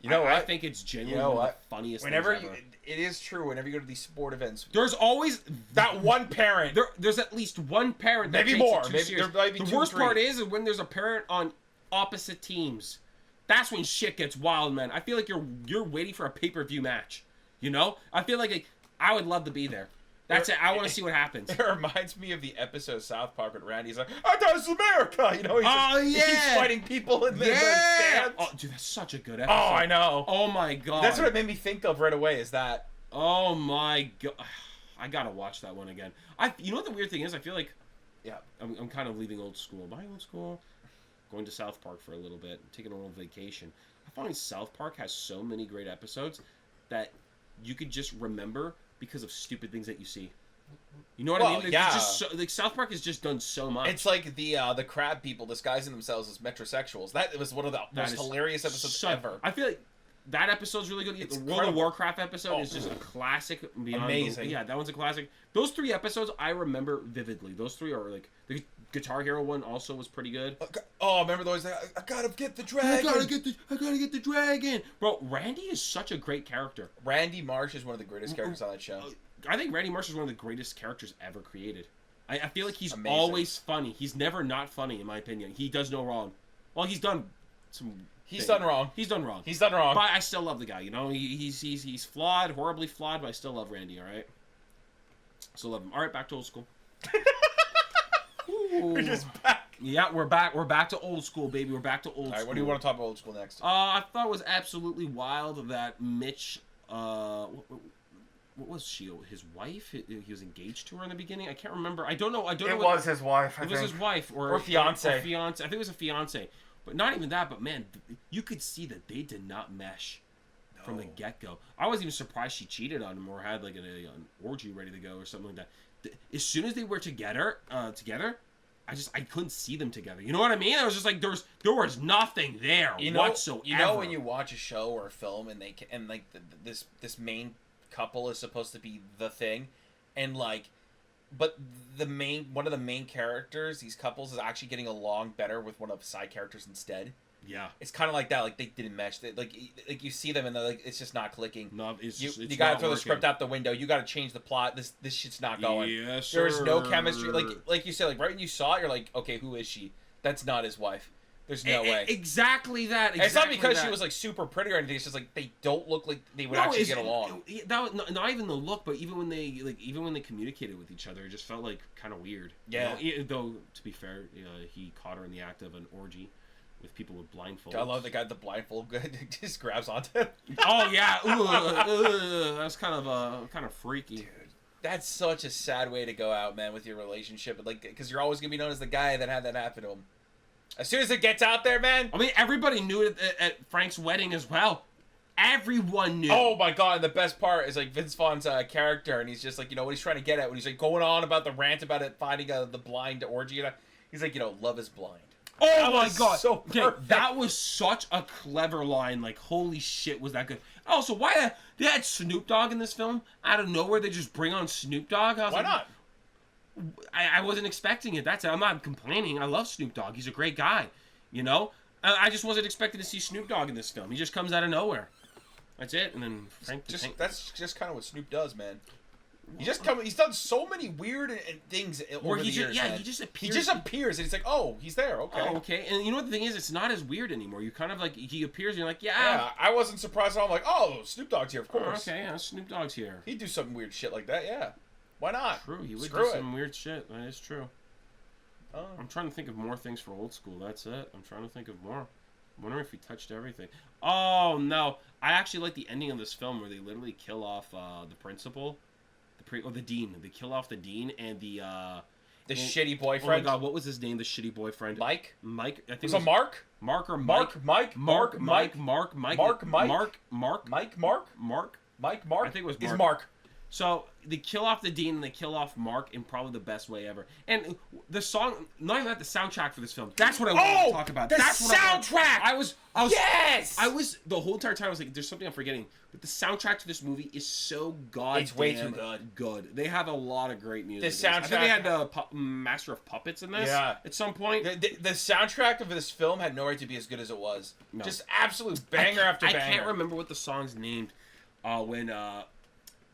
You know what? I think it's genuinely the funniest thing ever. It is true. Whenever you go to these sport events, there's always that one parent. There's at least one parent. Maybe that more. Maybe there might be the worst part is when there's a parent on opposite teams. that's when shit gets wild, man. I feel like you're waiting for a pay-per-view match. You know? I feel like I would love to be there. That's it. I want to see what happens. It reminds me of the episode of South Park with Randy's like, "I thought it was America," you know? He keeps fighting people in the stands. Oh, dude, that's such a good episode. Oh, I know. Oh my god. That's what it made me think of right away. Is that? Oh my god. I gotta watch that one again. You know what the weird thing is? I feel like, yeah, I'm kind of leaving old school. My old school, going to South Park for a little bit, taking a little vacation. I find South Park has so many great episodes that you could just remember because of stupid things that you see. You know what I mean? Yeah. Just South Park has just done so much. It's like the crab people disguising themselves as metrosexuals. That was one of the most hilarious episodes ever. I feel like that episode's really good. The World of Warcraft episode is just a classic. Amazing. Yeah, that one's a classic. Those 3 episodes I remember vividly. Those 3 are like the Guitar Hero one also was pretty good. Oh, remember those? I gotta get the dragon. I gotta get the dragon. Bro, Randy is such a great character. Randy Marsh is one of the greatest characters on that show. I think Randy Marsh is one of the greatest characters ever created. I feel like he's amazing. Always funny. He's never not funny, in my opinion. He does no wrong. Well, he's done some. He's done wrong. He's done wrong. He's done wrong. But I still love the guy. You know, he's flawed, horribly flawed, but I still love Randy. All right. Still love him. All right, back to old school. We're just back. Yeah, we're back. We're back to old school, baby. We're back to old school. All right, what do you want to talk about old school next? I thought it was absolutely wild that Mitch. What was she? His wife? He was engaged to her in the beginning. I can't remember. I don't know. It was his wife. It was his wife or fiance. Or fiance. I think it was a fiance. But not even that. But man, you could see that they did not mesh from the get-go. I wasn't even surprised she cheated on him or had like an orgy ready to go or something like that. As soon as they were together, I couldn't see them together. You know what I mean? I was just like, there was nothing there whatsoever. You know when you watch a show or a film and this main couple is supposed to be the thing, and like, but one of the main characters, these couples, is actually getting along better with one of the side characters instead. Yeah, it's kind of like that. Like they didn't mesh. Like you see them and they're like, it's just not clicking. No, you gotta throw the script out the window. You gotta change the plot. This shit's not going. Yes, there's no chemistry. Like you said, like right when you saw it, you're like, okay, who is she? That's not his wife. There's no way. Exactly that. And it's not because she was like super pretty or anything. It's just like they don't look like they would actually get along. Not even the look, but even when they communicated with each other, it just felt like kind of weird. Yeah. You know? Though to be fair, he caught her in the act of an orgy with people with blindfolds. I love the guy with the blindfold. Just grabs onto him. Oh yeah, that's kind of freaky. Dude, that's such a sad way to go out, man, with your relationship. Like, because you're always gonna be known as the guy that had that happen to him. As soon as it gets out there, man. I mean, everybody knew it at Frank's wedding as well. Everyone knew. Oh my god! And the best part is like Vince Vaughn's character, and he's just like, what he's trying to get at when he's like going on about the rant about it finding the blind orgy. He's like, love is blind. Oh my god! So perfect. That was such a clever line. Like, holy shit, was that good? Also, why they had Snoop Dogg in this film out of nowhere? They just bring on Snoop Dogg. Why not? I wasn't expecting it. I'm not complaining. I love Snoop Dogg. He's a great guy. You know, I just wasn't expecting to see Snoop Dogg in this film. He just comes out of nowhere. That's it. And then Frank. That's just kind of what Snoop does, man. He's done so many weird things over the years. Yeah, he just appears. He just appears, and it's like, oh, he's there. Okay. Oh, okay. And you know what the thing is? It's not as weird anymore. You kind of like he appears, and you're like, yeah. I wasn't surprised at all. I'm like, oh, Snoop Dogg's here, of course. Oh, okay, yeah, Snoop Dogg's here. He'd do some weird shit like that. Yeah. Why not? True, he would do some weird shit. That is true. Oh. I'm trying to think of more things for old school. That's it. I'm trying to think of more. I'm wondering if we touched everything. Oh no, I actually like the ending of this film where they literally kill off the principal. The dean. They kill off the dean and the shitty boyfriend. Oh my god, what was his name? The shitty boyfriend. Mike. I think it was Mark. Mark or Mike. Mark. Mark. I think it was Mark. It's Mark. So they kill off the dean and they kill off Mark in probably the best way ever. And the song, not even that, the soundtrack for this film. That's what I want to talk about. That's soundtrack. I was yes. I was the whole entire time I was like, there's something I'm forgetting. But the soundtrack to this movie is so goddamn It's way too good. They have a lot of great music. The soundtrack. I think they had Master of Puppets in this. Yeah. At some point. The soundtrack of this film had no right to be as good as it was. No. Just absolute banger after banger. I can't remember what the song's named.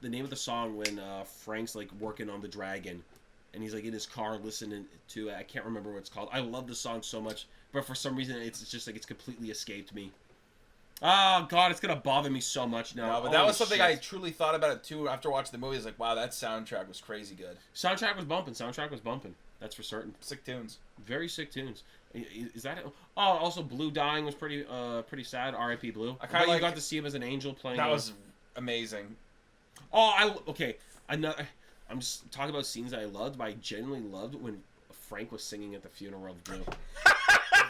The name of the song when Frank's like working on the dragon and he's like in his car listening to it. I can't remember what it's called. I love the song so much, but for some reason it's just like it's completely escaped me. Oh God, it's gonna bother me so much now. No, but that was something I truly thought about it too after watching the movie. It's like, wow, that soundtrack was crazy good. Soundtrack was bumping. That's for certain. Sick tunes. Very sick tunes. Is that it? Oh, also Blue dying was pretty sad. R.I.P. Blue. I kind of got to see him as an angel playing. That was amazing. Oh, I'm just talking about scenes that I loved, but I genuinely loved when Frank was singing at the funeral of Blue.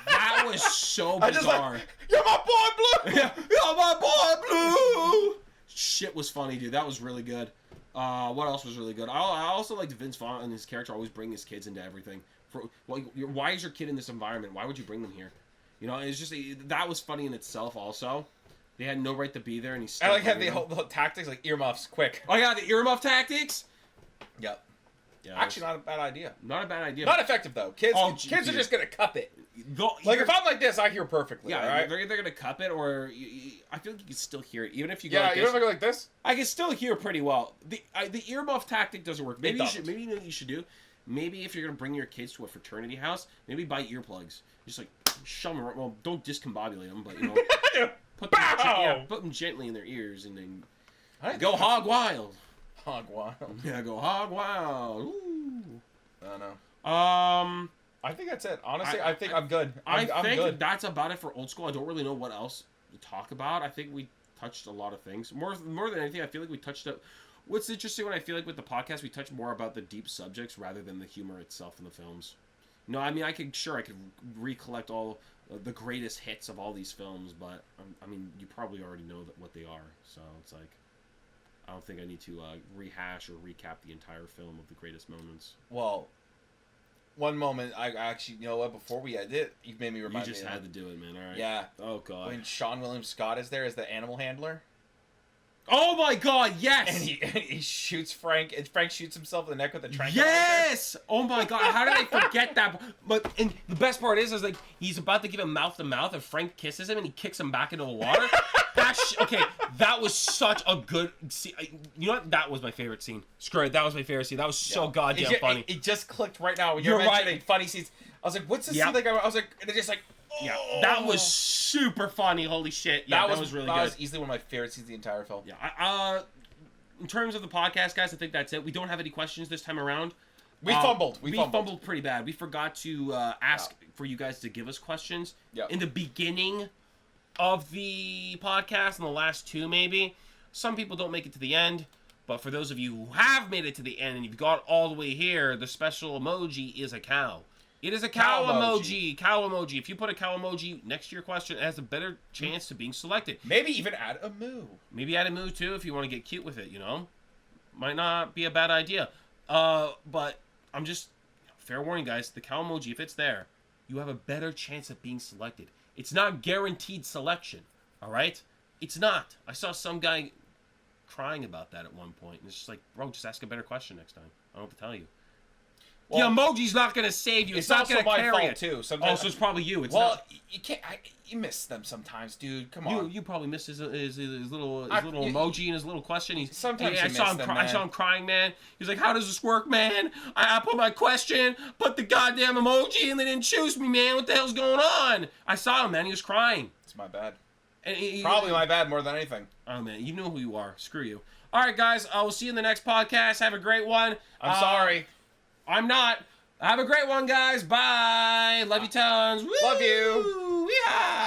That was so bizarre. You're my boy, Blue. Yeah, you're my boy, Blue. Shit was funny, dude. That was really good. What else was really good? I also liked Vince Vaughn and his character always bring his kids into everything. Why is your kid in this environment? Why would you bring them here? You know, it's just that was funny in itself. Also, they had no right to be there, and he's. I like how the whole tactics, like earmuffs, quick. Oh yeah, the earmuff tactics. Yep. Yeah, actually, not a bad idea. Not a bad idea. Not effective though. Kids are just gonna cup it. Like if I'm like this, I hear perfectly. Yeah, right? they're either gonna cup it or I feel like you can still hear it, even if you go. Yeah, like even if I go like this, I can still hear pretty well. The earmuff tactic doesn't work. Maybe you know what you should do. Maybe if you're gonna bring your kids to a fraternity house, maybe buy earplugs. Just like shove them. Well, don't discombobulate them, but you know, put them gently in their ears, and then go hog wild. Hog wild. Yeah, go hog wild. Ooh. I don't know. I think that's it. Honestly, I think I'm good. I'm think good. That's about it for old school. I don't really know what else to talk about. I think we touched a lot of things. More than anything, I feel like we touched up. What's interesting when I feel like with the podcast, we touch more about the deep subjects rather than the humor itself in the films. No, I mean, I could recollect all the greatest hits of all these films, but I mean, you probably already know what they are. So it's like, I don't think I need to rehash or recap the entire film of the greatest moments. Well, one moment, I actually, you know what, before we edit, you've made me remind me. You just had to do it, man, all right? Yeah. Oh, God. When Sean William Scott is there as the animal handler. Oh, my God, yes! And he shoots Frank, and Frank shoots himself in the neck with a tranquilizer. Yes! Oh, my God, how did I forget that? But and the best part is like, he's about to give him mouth-to-mouth, and Frank kisses him, and he kicks him back into the water. Okay, that was such a good scene. You know what? That was my favorite scene. Screw it, that was my favorite scene. That was so goddamn funny. It just clicked right now when you're mentioning funny scenes. I was like, what's this scene like? I was like, and they're just like, oh. Yeah, that was super funny. Holy shit. Yeah, that was really good. That was easily one of my favorite scenes of the entire film. Yeah, in terms of the podcast, guys, I think that's it. We don't have any questions this time around. We fumbled. We fumbled pretty bad. We forgot to ask for you guys to give us questions in the beginning of the podcast, and the last two maybe. Some people don't make it to the end, but for those of you who have made it to the end and you've got all the way here, the special emoji is a cow. It is a cow emoji. Cow emoji. If you put a cow emoji next to your question, it has a better chance of being selected. Maybe even add a moo. Maybe add a moo too if you want to get cute with it, you know? Might not be a bad idea. But I'm just... Fair warning, guys. The cow emoji, if it's there, you have a better chance of being selected. It's not guaranteed selection, all right? It's not. I saw some guy crying about that at one point. And it's just like, bro, just ask a better question next time. I don't know what to tell you. Well, the emoji's not going to save you. It's not going to carry it. It's also my fault, too. Sometimes, so it's probably you. You can't... you miss them sometimes, dude. Come on. You probably missed his little emoji and his little question. Sometimes I saw him crying, man. He's like, how does this work, man? I put my question, put the goddamn emoji, and they didn't choose me, man. What the hell's going on? I saw him, man. He was crying. It's my bad. And probably my bad more than anything. Oh, man. You know who you are. Screw you. All right, guys. We'll see you in the next podcast. Have a great one. I'm sorry. I'm not. Have a great one, guys. Bye. Love you tons. Woo! Love you. Yeah.